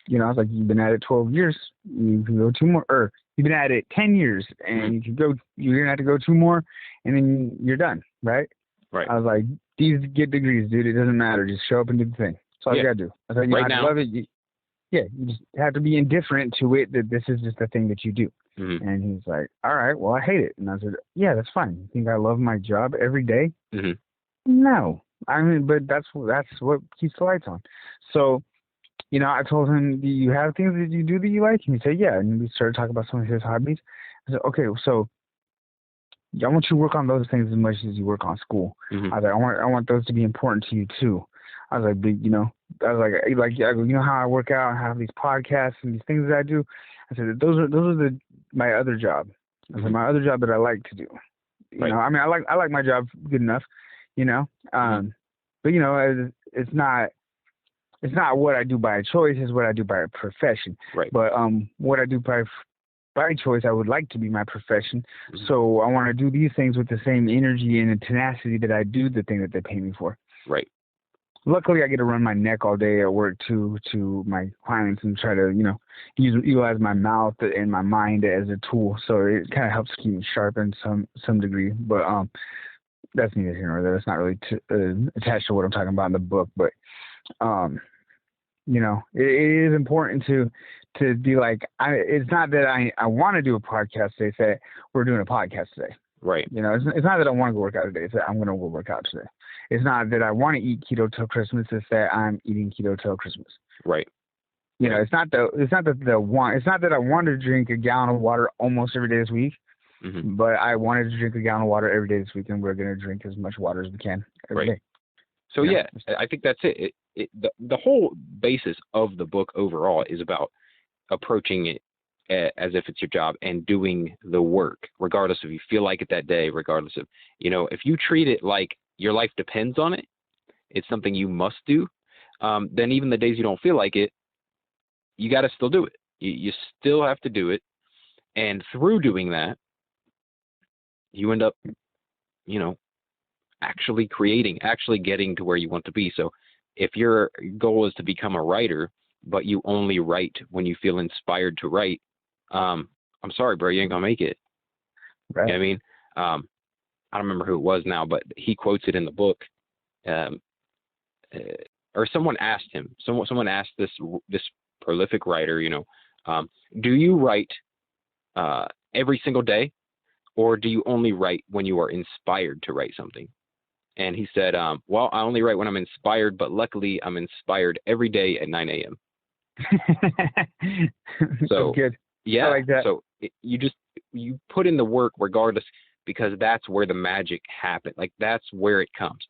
you know, I was like, you've been at it 12 years, you can go 2 more, or you've been at it 10 years, and you can go, you're gonna have to go 2 more, and then you're done, right? Right. I was like, these get degrees, dude. It doesn't matter. Just show up and do the thing. That's all you gotta do. I was like, you right know, now, I love it. You just have to be indifferent to it, that this is just a thing that you do. And he's like, all right, well, I hate it. And I said, yeah, that's fine. You think I love my job every day? No. I mean, but that's what keeps the lights on. So, you know, I told him, do you have things that you do that you like? And he said, yeah. And we started talking about some of his hobbies. I said, okay, so I want you to work on those things as much as you work on school. I was like, I want those to be important to you too. I was like, you know, I was like, you know how I work out and have these podcasts and these things that I do? I said, those are my other job. I said, my other job that I like to do. You know, I mean, I like my job good enough, you know, but you know, it's not what I do by choice, it's what I do by profession. Right. But what I do by choice, I would like to be my profession. So I want to do these things with the same energy and tenacity that I do the thing that they pay me for. Right. Luckily, I get to run my neck all day at work to my clients and try to, you know, utilize my mouth and my mind as a tool. So it kind of helps keep me sharp in some degree. But that's neither here nor there. It's not really attached to what I'm talking about in the book. But you know, it is important to be like, it's not that I want to do a podcast today. Say we're doing a podcast today. Right. You know, it's not that I want to go work out today. It's that I'm going to go work out today. It's not that I want to eat keto till Christmas. It's that I'm eating keto till Christmas. Right. You know, it's not that I want to drink a gallon of water almost every day this week, but I wanted to drink a gallon of water every day this week, and we're going to drink as much water as we can every day. So yeah, I think that's it. The whole basis of the book overall is about approaching it as if it's your job and doing the work, regardless if you feel like it that day, regardless of, you know, if you treat it like your life depends on it, it's something you must do, then even the days you don't feel like it, you got to still do it. You still have to do it. And through doing that, you end up, you know, actually getting to where you want to be. So if your goal is to become a writer, but you only write when you feel inspired to write, I'm sorry, bro, you ain't gonna make it. Right. You know what I mean? I don't remember who it was now, but he quotes it in the book. Or someone asked him, someone asked this prolific writer, you know, do you write every single day, or do you only write when you are inspired to write something? And he said, well, I only write when I'm inspired, but luckily I'm inspired every day at 9 a.m. So good. Yeah, I like that. So you put in the work regardless, because that's where the magic happens. Like, that's where it comes.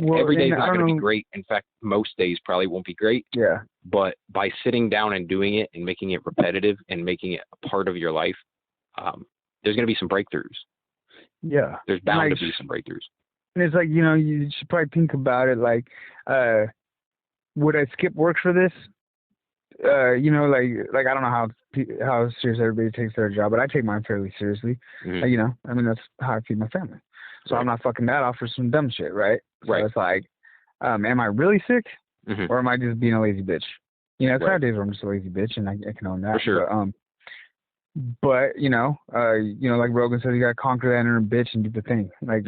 Well, every day is not going to be great. In fact, most days probably won't be great. Yeah. But by sitting down and doing it and making it repetitive and making it a part of your life, there's going to be some breakthroughs. Yeah. There's bound to be some breakthroughs. And it's like, you know, you should probably think about it like, would I skip work for this? You know, like I don't know how serious everybody takes their job, but I take mine fairly seriously. You know, I mean, that's how I feed my family. So I'm not fucking that off for some dumb shit, right? So it's like, am I really sick, or am I just being a lazy bitch? You know, it's hard days where I'm just a lazy bitch, and I can own that. For sure. But you know, like Rogan says, you gotta conquer that inner bitch and do the thing. Like,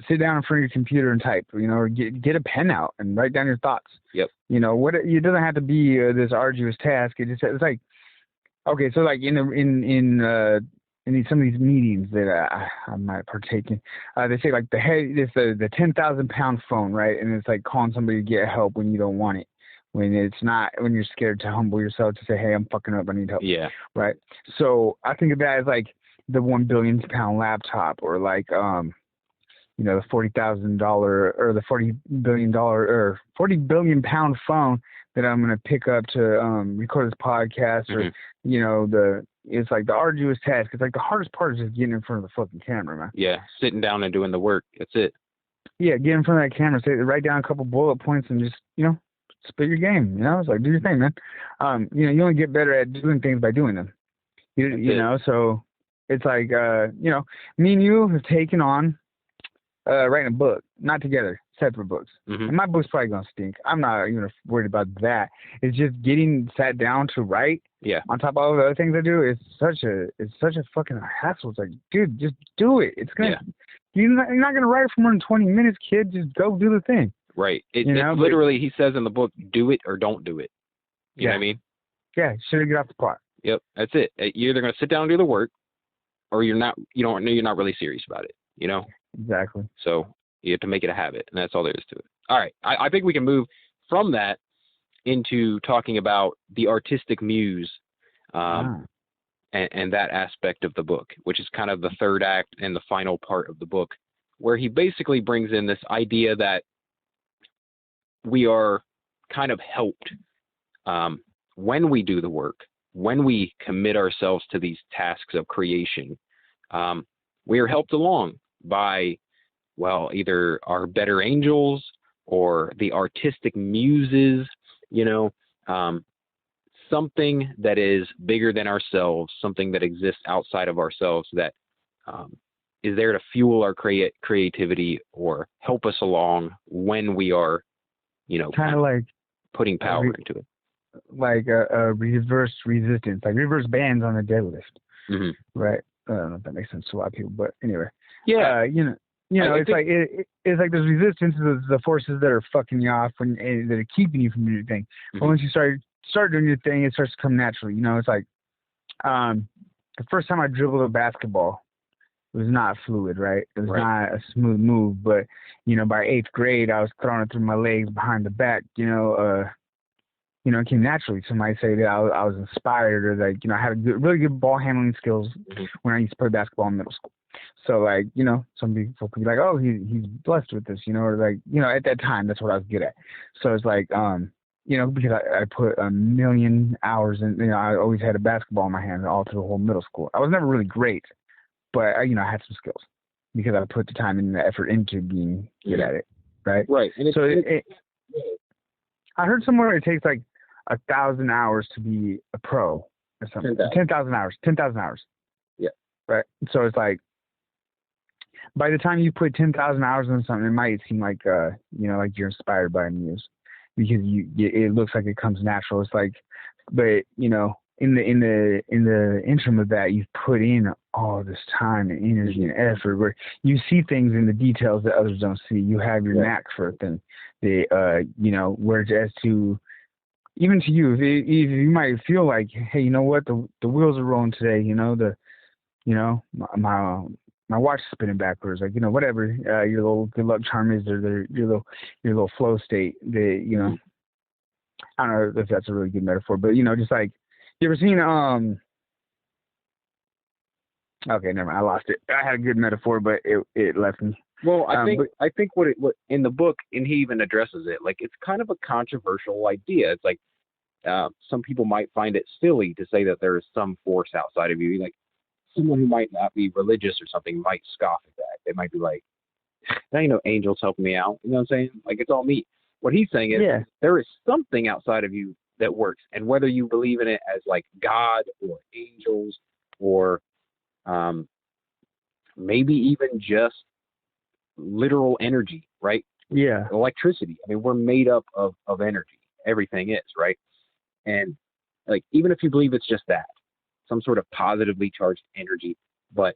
sit down in front of your computer and type. You know, or get a pen out and write down your thoughts. Yep. You know, it doesn't have to be this arduous task. It's like, okay, so like in some of these meetings that I might partake in, they say like it's the 10,000 pound phone, right? And it's like calling somebody to get help when you don't want it. When you're scared to humble yourself to say, hey, I'm fucking up, I need help. Yeah. Right. So I think of that as like the 1 billion pound laptop, or like, you know, the $40,000 or the $40 billion or 40 billion pound phone that I'm going to pick up to record this podcast, or, you know, it's like the arduous task. It's like the hardest part is just getting in front of the fucking camera, man. Yeah. Sitting down and doing the work. That's it. get in front of that camera, write down a couple bullet points, and just spit your game. It's like, do your thing, man. You only get better at doing things by doing them. So it's like me and you have taken on writing a book, not together, separate books. Mm-hmm. And my book's probably gonna stink. I'm not even worried about that. It's just getting sat down to write. Yeah. On top of all the other things I do, it's such a fucking hassle. It's like, dude, just do it. It's gonna. Yeah. You're not gonna write for more than 20 minutes, kid. Just go do the thing. Right. It's literally, he says in the book, do it or don't do it. You know what I mean? Yeah. Should get off the pot. Yep. That's it. You're either gonna sit down and do the work, or you're not. You're not really serious about it. Exactly. So you have to make it a habit, and that's all there is to it. All right. I think we can move from that into talking about the Artistic Muse, and that aspect of the book, which is kind of the third act and the final part of the book, where he basically brings in this idea that we are kind of helped when we do the work, when we commit ourselves to these tasks of creation. We are helped along by, either our better angels or the artistic muses, something that is bigger than ourselves, something that exists outside of ourselves that is there to fuel our creativity or help us along when we are, kind of like putting power into it. Like a reverse resistance, like reverse bands on a deadlift. Mm-hmm. Right. I don't know if that makes sense to a lot of people, but anyway. Yeah. It's like there's resistance to the forces that are fucking you off that are keeping you from doing your thing. Mm-hmm. But once you start doing your thing, it starts to come naturally. It's like the first time I dribbled a basketball, it was not fluid, right? It was not a smooth move, but by 8th grade, I was throwing it through my legs behind the back. It came naturally. Some might say that I was inspired, or that I had really good ball handling skills when I used to play basketball in middle school. So some people could be like, oh, he's blessed with this, or like at that time that's what I was good at. So it's like because I put a million hours in. I always had a basketball in my hand all through the whole middle school. I was never really great, but I had some skills because I put the time and the effort into being good at it. Right. Right. And so I heard somewhere it takes like 1,000 hours to be a pro or something. 10,000 hours. 10,000 hours. Yeah. Right. So it's like, by the time you put 10,000 hours on something, it might seem like like you're inspired by a muse, because it looks like it comes natural. It's like, but in the interim of that, you've put in all this time and energy and effort, where you see things in the details that others don't see. You have your knack for a thing. Whereas as to even to you, if you might feel like, hey, you know what, the wheels are rolling today. My watch is spinning backwards. Like whatever your little good luck charm is, or your little flow state. I don't know if that's a really good metaphor, but just like, you ever seen okay, never mind, I lost it. I had a good metaphor, but it left me. Well, I think what in the book, and he even addresses it, like, it's kind of a controversial idea. It's like some people might find it silly to say that there is some force outside of you. Like, someone who might not be religious or something might scoff at that. They might be like, now angels helping me out. You know what I'm saying? Like, it's all me. What he's saying is there is something outside of you that works, and whether you believe in it as like God or angels or maybe even just literal energy, right? Yeah. Electricity. I mean, we're made up of energy. Everything is, right? And like, even if you believe it's just that, some sort of positively charged energy, but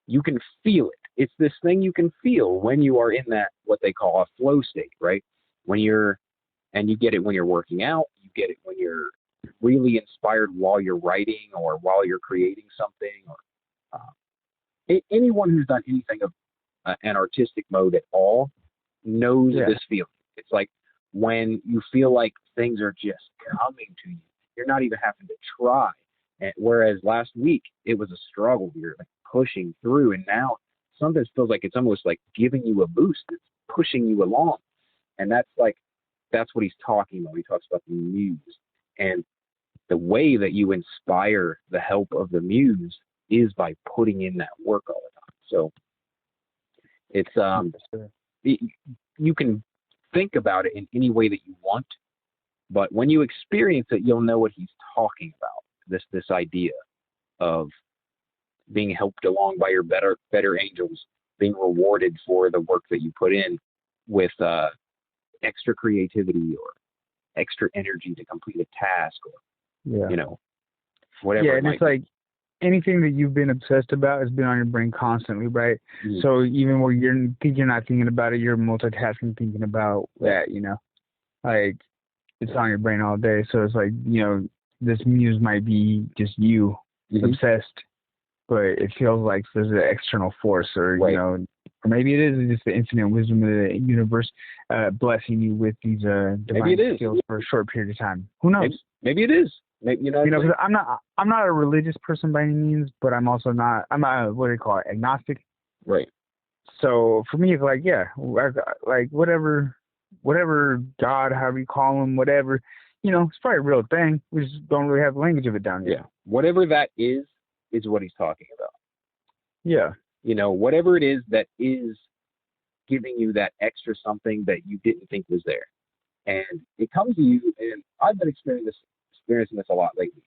you can feel it. It's this thing you can feel when you are in that, what they call a flow state, right? And you get it when you're working out, you get it when you're really inspired while you're writing or while you're creating something, or anyone who's done anything of an artistic mode at all knows this feeling. It's like when you feel like things are just coming to you. You're not even having to try. And whereas last week it was a struggle. You're like pushing through, and now sometimes feels like it's almost like giving you a boost. It's pushing you along. And that's what he's talking about. He talks about the muse. And the way that you inspire the help of the muse is by putting in that work all the time. So it's you can think about it in any way that you want, but when you experience it, you'll know what he's talking about. This idea of being helped along by your better angels, being rewarded for the work that you put in with extra creativity or extra energy to complete a task, or whatever. Yeah, and it's like anything that you've been obsessed about has been on your brain constantly, right? Mm-hmm. So even where you're not thinking about it, you're multitasking, thinking about that, like it's on your brain all day. So it's like, this muse might be just you obsessed, but it feels like there's an external force, or or maybe it is just the infinite wisdom of the universe blessing you with these divine skills for a short period of time. Who knows? Maybe it is. Maybe, because I'm not a religious person by any means, but I'm also not. I'm a, what do you call it? Agnostic. Right. So for me, it's like like whatever God, however you call him, whatever. It's probably a real thing. We just don't really have the language of it down here. Yeah. Whatever that is what he's talking about. Yeah. Whatever it is that is giving you that extra something that you didn't think was there. And it comes to you, and I've been experiencing this a lot lately.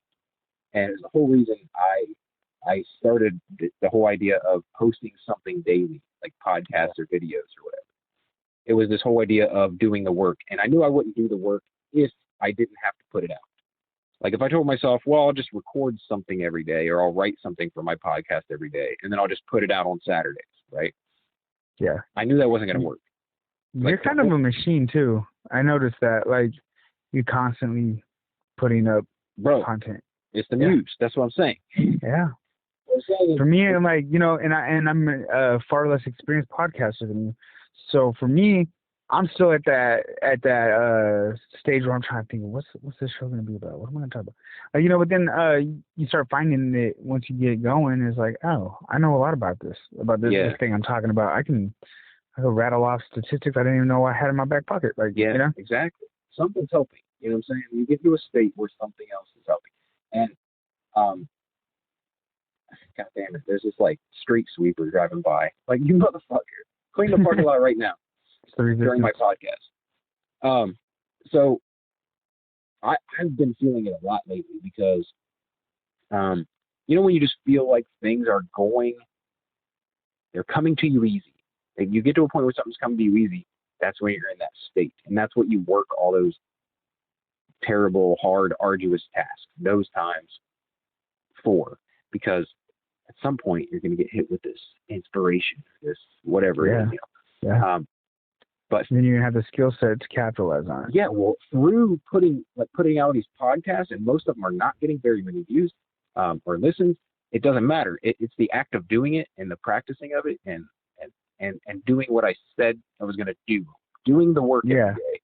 And it's the whole reason I started the whole idea of posting something daily, like podcasts or videos or whatever. It was this whole idea of doing the work. And I knew I wouldn't do the work if I didn't have to put it out. Like if I told myself, well, I'll just record something every day, or I'll write something for my podcast every day, and then I'll just put it out on Saturdays, right? Yeah. I knew that wasn't going to work. You're kind of a machine too. I noticed that, like, you're constantly putting up content. It's the muse. That's what I'm saying. Yeah. For me, I'm like, and I'm a far less experienced podcaster than you. So for me, I'm still at that stage where I'm trying to think, what's this show going to be about? What am I going to talk about? But then you start finding that once you get going, it's like, oh, I know a lot about this thing I'm talking about. I can rattle off statistics I didn't even know I had in my back pocket. Like, exactly. Something's helping. You know what I'm saying? You get to a state where something else is helping. And, God damn it, there's this, like, street sweeper driving by. Like, you motherfucker, clean the parking lot right now during my podcast. So I've been feeling it a lot lately because, when you just feel like things are they're coming to you easy. Like you get to a point where something's coming to you easy, that's when you're in that state. And that's what you work all those terrible, hard, arduous tasks, those times for. Because at some point you're going to get hit with this inspiration, this whatever it is. Yeah. But then you have the skill set to capitalize on it. Yeah, well, through putting out these podcasts, and most of them are not getting very many views or listens, it doesn't matter. It's the act of doing it and the practicing of it and doing what I said I was going to do, doing the work every day.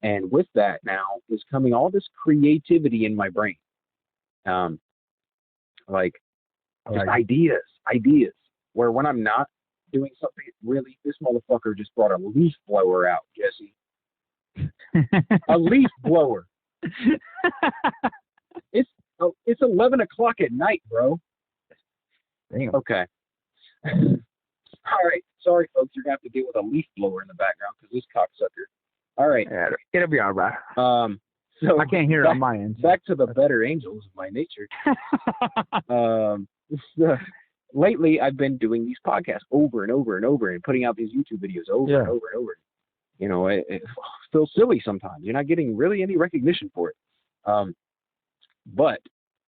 And with that now is coming all this creativity in my brain. Ideas, where when I'm not doing something, really, this motherfucker just brought a leaf blower out, Jesse. A leaf blower. It's 11 o'clock at night, bro. Damn. Okay. All right. Sorry, folks. You're going to have to deal with a leaf blower in the background because this cocksucker. All right. Yeah, it'll be all right. So I can't hear it on my end. Back to the better angels of my nature. Lately, I've been doing these podcasts over and over and over and putting out these YouTube videos over and over and over. It feels silly sometimes. You're not getting really any recognition for it. But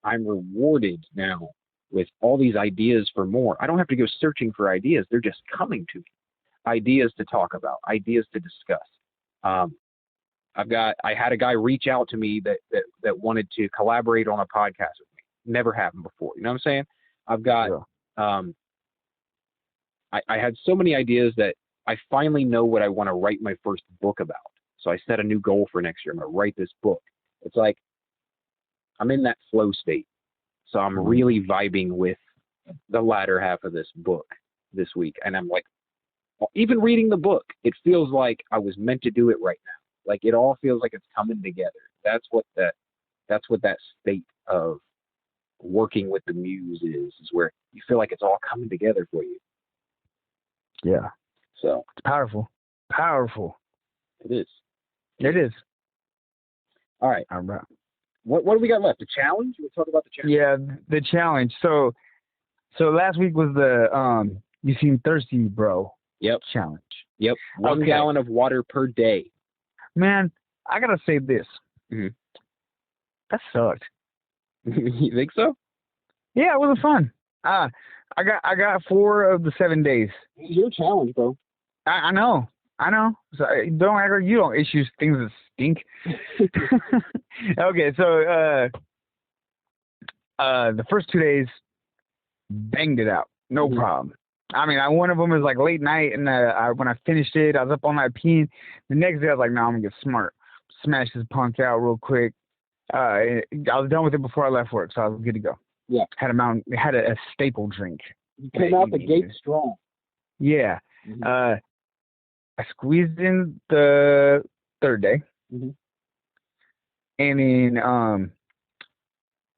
I'm rewarded now with all these ideas for more. I don't have to go searching for ideas. They're just coming to me. Ideas to talk about, ideas to discuss. I had a guy reach out to me that wanted to collaborate on a podcast with me. Never happened before. You know what I'm saying? I've got, I had so many ideas that I finally know what I want to write my first book about. So I set a new goal for next year. I'm going to write this book. It's like, I'm in that flow state. So I'm really vibing with the latter half of this book this week. And I'm like, even reading the book, it feels like I was meant to do it right now. Like it all feels like it's coming together. That's what that state of working with the muse is where you feel like it's all coming together for you. Yeah. So it's powerful. Powerful. It is. It is. All right. What do we got left? The challenge? We'll talk about the challenge. Yeah, the challenge. So last week was the you seem thirsty, bro. Yep. Challenge. Yep. 1 gallon of water per day. Man, I gotta say this. Mhm. That sucked. You think so? Yeah, it wasn't fun. I got 4 of the 7 days. It's your challenge, bro. I know. So don't act like you don't issue things that stink. Okay, so the first 2 days, banged it out, no problem. I mean, one of them was like late night, and when I finished it, I was up all night peeing. The next day, I was like, "No, I'm gonna get smart, smash this punk out real quick." I was done with it before I left work, so I was good to go. Yeah, had a staple drink. You came out the gate strong. Yeah. I squeezed in the 3rd day. And then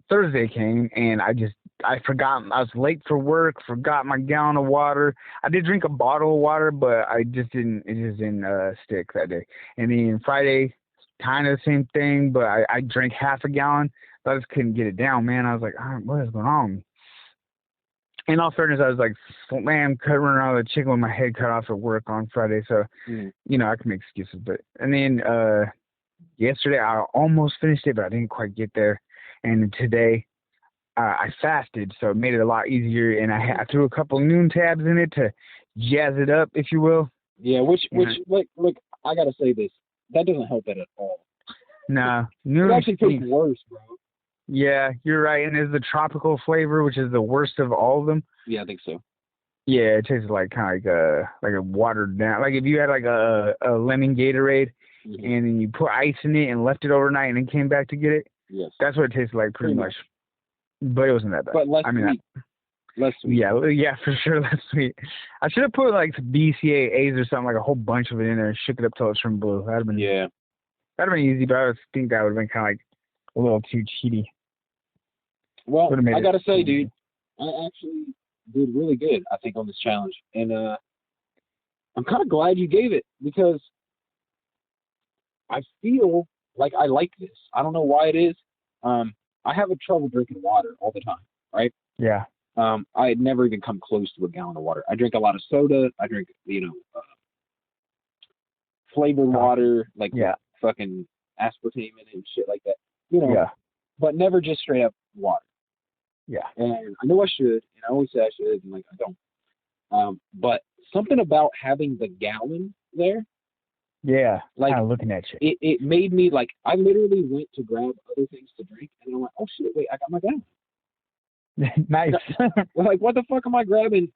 Thursday came, and I forgot. I was late for work, forgot my gallon of water. I did drink a bottle of water, but it just didn't stick that day. And then Friday, kind of the same thing, but I drank half a gallon, but I just couldn't get it down, man. I was like, what is going on with me? In all fairness, I was like, man, running around with a chicken with my head cut off at work on Friday, so, I can make excuses. And then yesterday, I almost finished it, but I didn't quite get there. And today, I fasted, so it made it a lot easier, and I threw a couple noon tabs in it to jazz it up, if you will. Yeah, look, I gotta say this. That doesn't help it at all. Nah. Noon it actually tastes worse, bro. Yeah, you're right. And it's the tropical flavor, which is the worst of all of them. Yeah, I think so. Yeah, it tastes like kind of like a watered down. Like if you had like a lemon Gatorade and then you put ice in it and left it overnight and then came back to get it. Yes. That's what it tasted like pretty much. But it wasn't that bad. But less sweet. Less sweet. Yeah, for sure, less sweet. I should have put like BCAAs or something, like a whole bunch of it in there and shook it up till it turned blue. That'd have been easy, but I think that would have been kind of like a little too cheaty. Well, I gotta say, dude, I actually did really good, I think, on this challenge. And I'm kind of glad you gave it, because I feel like I like this. I don't know why it is. I have trouble drinking water all the time, right? Yeah. I had never even come close to a gallon of water. I drink a lot of soda. I drink, flavored water, like fucking aspartame in it and shit like that. But never just straight up water. Yeah. And I know I should, and I always say I should, and like I don't. But something about having the gallon there. Yeah. Like kind of looking at you. It made me like, I literally went to grab other things to drink, and then I went, oh shit, wait, I got my gallon. Nice. Like, what the fuck am I grabbing?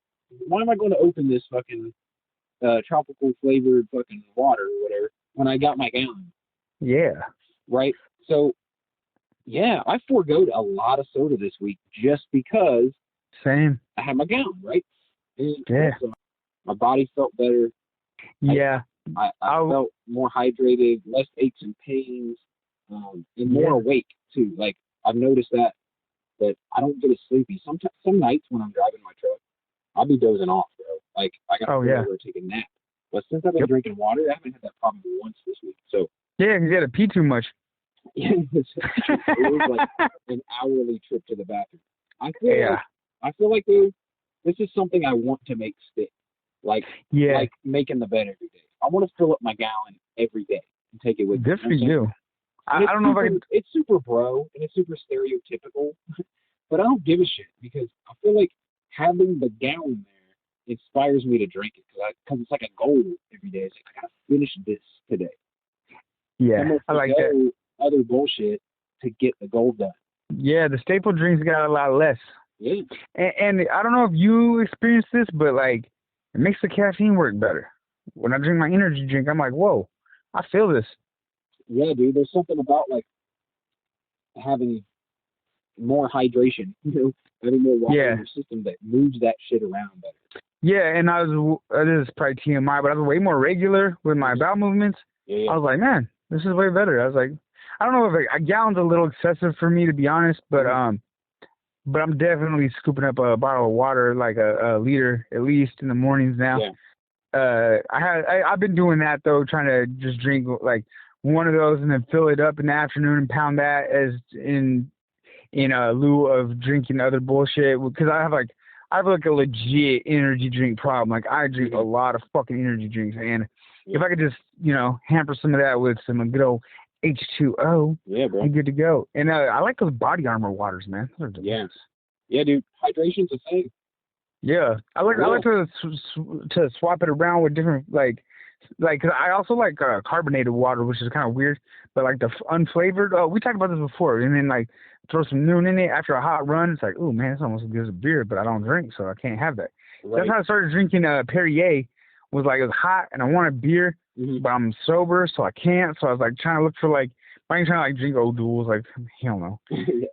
Why am I going to open this fucking tropical flavored fucking water or whatever when I got my gallon? Yeah. Right? So, yeah, I foregoed a lot of soda this week just because I had my gallon, right? And yeah. So my body felt better. Yeah. I felt more hydrated, less aches and pains, and more awake too. Like, I've noticed that I don't get as sleepy. Some nights when I'm driving my truck, I'll be dozing off, bro. Like, I got to take a nap. But since I've been drinking water, I haven't had that problem once this week. So yeah, you got to pee too much. It was like an hourly trip to the bathroom. I feel like this is something I want to make stick. Like making the bed every day. I want to fill up my gallon every day and take it with me. Good for you. I don't know if I can. It's super bro and it's super stereotypical, but I don't give a shit because I feel like having the gallon there inspires me to drink it because it's like a goal every day. It's like, I gotta finish this today. Yeah, I like that. Other bullshit to get the goal done. Yeah, the staple drinks got a lot less. Yeah, and I don't know if you experienced this, but like it makes the caffeine work better. When I drink my energy drink, I'm like, whoa, I feel this. Yeah, dude, there's something about like having more hydration, having more water in your system that moves that shit around better. Yeah, and this is probably TMI, but I was way more regular with my bowel movements. Yeah. I was like, man, this is way better. I was like, I don't know if a gallon's a little excessive for me, to be honest, but I'm definitely scooping up a bottle of water, like a liter at least in the mornings now. Yeah. I've been doing that though, trying to just drink like one of those and then fill it up in the afternoon and pound that as in lieu of drinking other bullshit, because I have like a legit energy drink problem. Like I drink a lot of fucking energy drinks, and if I could just hamper some of that with some good old H2O, yeah, bro, I'm good to go. And I like those body armor waters, man. Yeah, dude, hydration's a thing. Yeah, I like to swap it around with different cause I also like carbonated water, which is kind of weird, but like the unflavored. Oh, we talked about this before, and then like throw some noon in it after a hot run. It's like, oh man, it's almost as good as a beer, but I don't drink, so I can't have that. Right. That's how I started drinking Perrier. Was like, it was hot and I wanted beer, but I'm sober, so I can't. So I was like trying to look for I ain't trying to like drink old duels. Like, hell no. Yeah.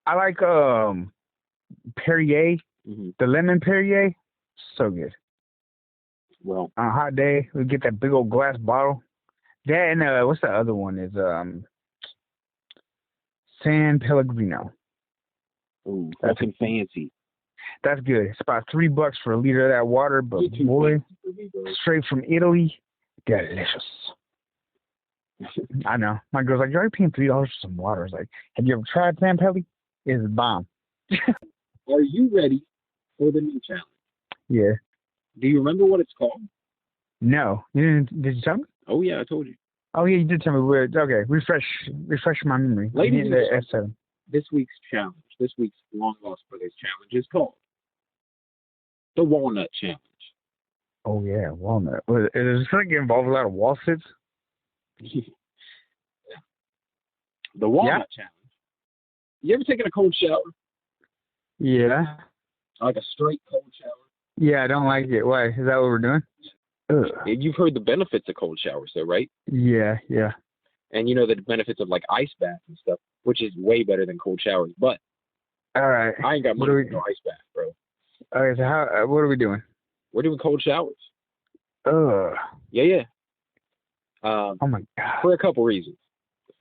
I like Perrier, the lemon Perrier, so good. Well, on a hot day, we get that big old glass bottle. That and what's the other one? Is San Pellegrino. Ooh, that's fancy. That's good. It's about $3 for a liter of that water, but boy, straight from Italy, delicious. I know. My girl's like, you're already paying $3 for some water. I was like, have you ever tried San Pelli? It's a bomb. Are you ready for the new challenge? Yeah. Do you remember what it's called? No. Did you tell me? Oh, yeah, I told you. Oh, yeah, you did tell me. Okay, refresh my memory. Ladies and gentlemen, this week's challenge, this week's Long Lost Brothers challenge is called the Walnut Challenge. Oh, yeah, Walnut. Is this going to get involved with a lot of wall sits? Yeah. The Walnut Challenge. You ever taken a cold shower? Yeah. Like a straight cold shower? Yeah, I don't like it. Why? Is that what we're doing? Ugh. You've heard the benefits of cold showers, though, right? Yeah. And you know the benefits of like ice baths and stuff, which is way better than cold showers. But all right, I ain't got money for no ice bath, bro. Okay, so what are we doing? We're doing cold showers. Ugh. Yeah. Oh my god. For a couple reasons.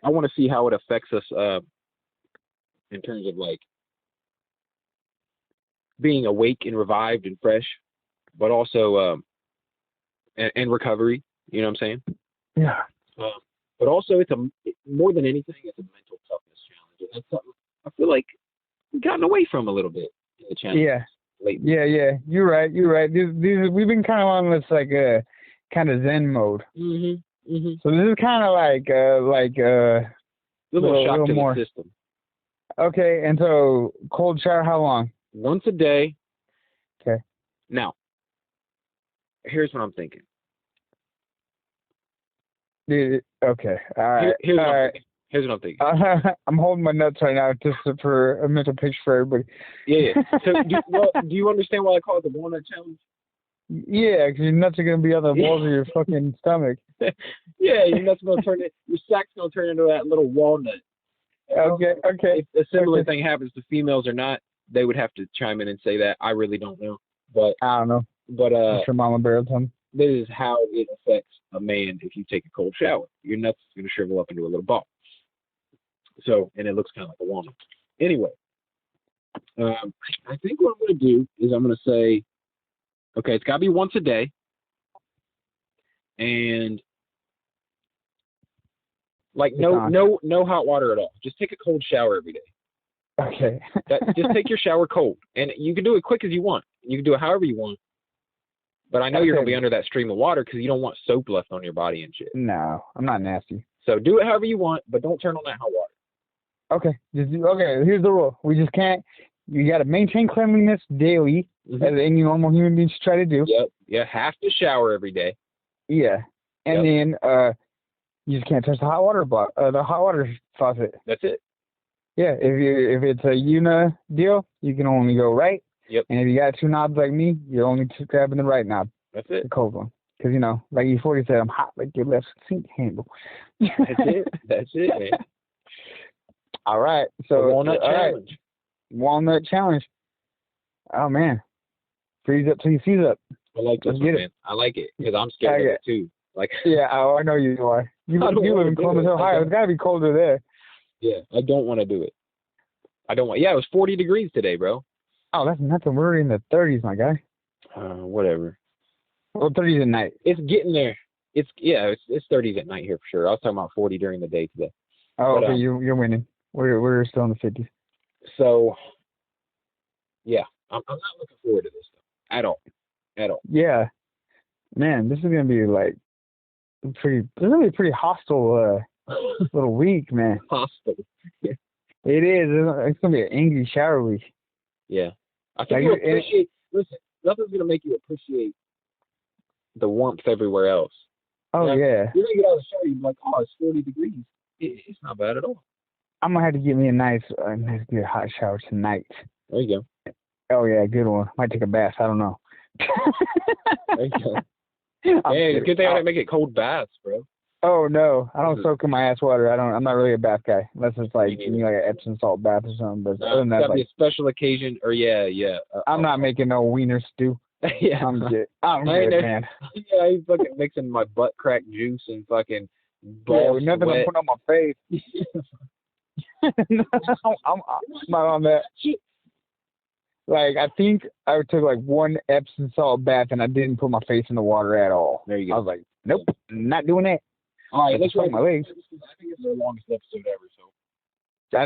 I want to see how it affects us in terms of like being awake and revived and fresh, but also and recovery. You know what I'm saying? Yeah. But also, more than anything, it's a mental toughness challenge, and that's something I feel like we've gotten away from a little bit in the challenge. Yeah. Lately. Yeah. You're right. These we've been kind of on this kind of Zen mode. So this is kind of like a little shock to more. The system. Okay, and so cold shower, how long? Once a day. Okay. Now, here's what I'm thinking. Dude, okay. All right. Here's what I'm thinking. I'm holding my nuts right now just for a mental picture for everybody. Yeah. So, do you understand why I call it the Walnut Challenge? Yeah, because your nuts are going to be on the walls of your fucking stomach. Yeah, your nuts going to your sack's going to turn into that little walnut. Okay. If a similar thing happens to females or not, they would have to chime in and say that. I really don't know. But I don't know. But I'm sure Mama Bear will tell me. This is how it affects a man if you take a cold shower. Your nuts is going to shrivel up into a little ball. So, and it looks kind of like a walnut. Anyway, I think what I'm going to do is I'm going to say, okay, it's got to be once a day. And like no hot water at all. Just take a cold shower every day. Okay. Just take your shower cold. And you can do it quick as you want. You can do it however you want. But I know you're going to be under that stream of water because you don't want soap left on your body and shit. No, I'm not nasty. So do it however you want, but don't turn on that hot water. Okay. Okay, here's the rule. We just can't. You got to maintain cleanliness daily, as any normal human being should try to do. Yep. You have to shower every day. Yeah. And then you just can't touch the hot water faucet. That's it. Yeah. If it's a Una deal, you can only go right. Yep. And if you got two knobs like me, you're only grabbing the right knob. That's it. The cold one. Because, like E40 said, I'm hot like your left sink handle. That's it, man. All right. So the Walnut Challenge. Right. Walnut Challenge. Oh, man. Freeze up till you seize up. I like this one, man. I like it because I'm scared of it, too. Like, yeah, I know you are. You live in Columbus, Ohio. It's got to be colder there. Yeah, I don't want to do it. It was 40 degrees today, bro. Oh, that's nothing. We're in the 30s, my guy. Whatever. Well, 30s at night. It's getting there. It's 30s at night here for sure. I was talking about 40 during the day today. Oh, But, okay, you're winning. We're still in the 50s. So, yeah, I'm not looking forward to this though, at all. Yeah, man, this is gonna be like pretty. This is gonna be a pretty hostile little week, man. Hostile. It is. It's gonna be an angry shower week. Yeah, I think you appreciate. Listen, nothing's gonna make you appreciate the warmth everywhere else. Oh yeah. yeah. You're gonna get out of the shower, you're like, oh, it's 40 degrees. It's not bad at all. I'm gonna have to get me a nice good hot shower tonight. There you go. Oh yeah, good one. Might take a bath. I don't know. There you go. Hey, it's good thing I didn't make it cold baths, bro. Oh no, I don't soak in my ass water. I'm not really a bath guy unless it's like you need like an Epsom salt bath or something. But other than that, gotta be a special occasion. Or yeah. I'm not making no wiener stew. Yeah, I'm good. I'm good, man. Yeah, he's fucking mixing my butt crack juice and fucking balls. Yeah, nothing to put on my face. I'm not on that. Like, I think I took like one Epsom salt bath and I didn't put my face in the water at all. There you go. I was like, nope, not doing that. All right, let's my legs. I think it's the longest episode ever. So I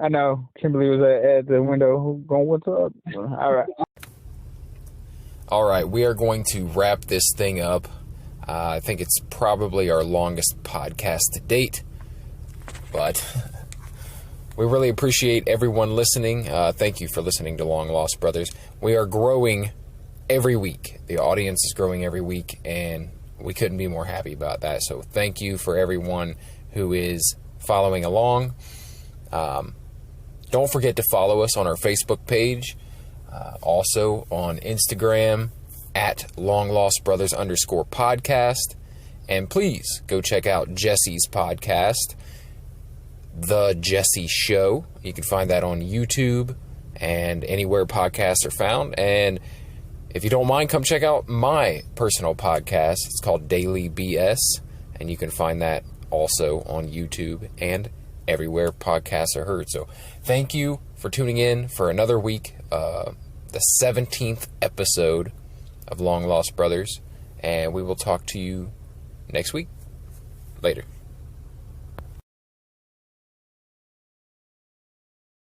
know. Kimberly was at the window going, "What's up?" All right, we are going to wrap this thing up. I think it's probably our longest podcast to date, but we really appreciate everyone listening. Thank you for listening to Long Lost Brothers. We are growing every week. The audience is growing every week, and we couldn't be more happy about that. So thank you for everyone who is following along. Don't forget to follow us on our Facebook page. Also on Instagram at LongLostBrothers_podcast. And please go check out Jesse's podcast, The Jesse Show. You can find that on YouTube and anywhere podcasts are found. And if you don't mind, come check out my personal podcast. It's called Daily BS. And you can find that also on YouTube and everywhere podcasts are heard. So thank you for tuning in for another week, the 17th episode of Long Lost Brothers, and we will talk to you next week. Later.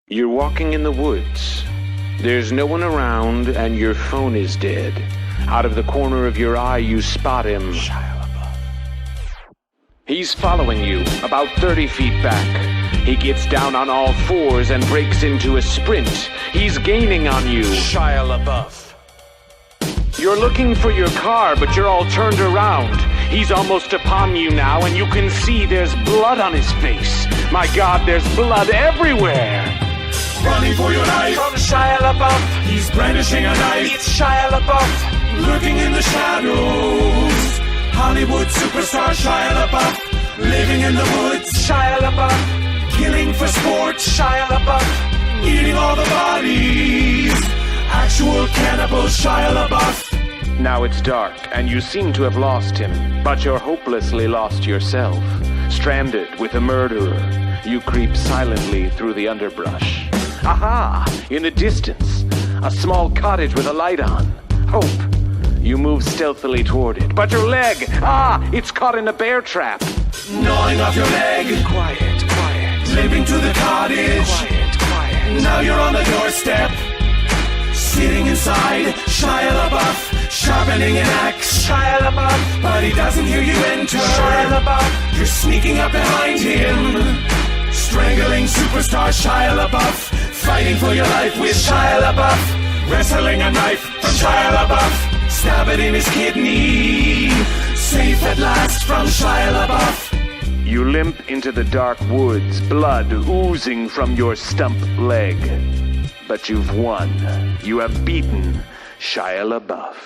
You're walking in the woods. There's no one around, and your phone is dead. Out of the corner of your eye, you spot him. He's following you, about 30 feet back. He gets down on all fours and breaks into a sprint. He's gaining on you. Shia LaBeouf. You're looking for your car, but you're all turned around. He's almost upon you now, and you can see there's blood on his face. My God, there's blood everywhere. Running for your life From Shia LaBeouf. He's brandishing a knife. It's Shia LaBeouf. Lurking in the shadows. Hollywood superstar Shia LaBeouf. Living in the woods. Shia LaBeouf. Killing for sport. Shia LaBeouf. Eating all the bodies. Actual cannibal Shia LaBeouf. Now it's dark, and you seem to have lost him, but you're hopelessly lost yourself. Stranded with a murderer, you creep silently through the underbrush. Aha! In the distance, a small cottage with a light on. Hope. You move stealthily toward it, but your leg, it's caught in a bear trap. Gnawing off your leg. Quiet. Limping to the cottage. Quiet. Now you're on the doorstep. Sitting inside, Shia LaBeouf, sharpening an axe. Shia LaBeouf. But he doesn't hear you enter. Shia LaBeouf. You're sneaking up behind him. Strangling superstar Shia LaBeouf. Fighting for your life with Shia LaBeouf. Wrestling a knife from Shia LaBeouf. Stab it in his kidney. Safe at last from Shia LaBeouf. You limp into the dark woods, blood oozing from your stump leg. But you've won. You have beaten Shia LaBeouf.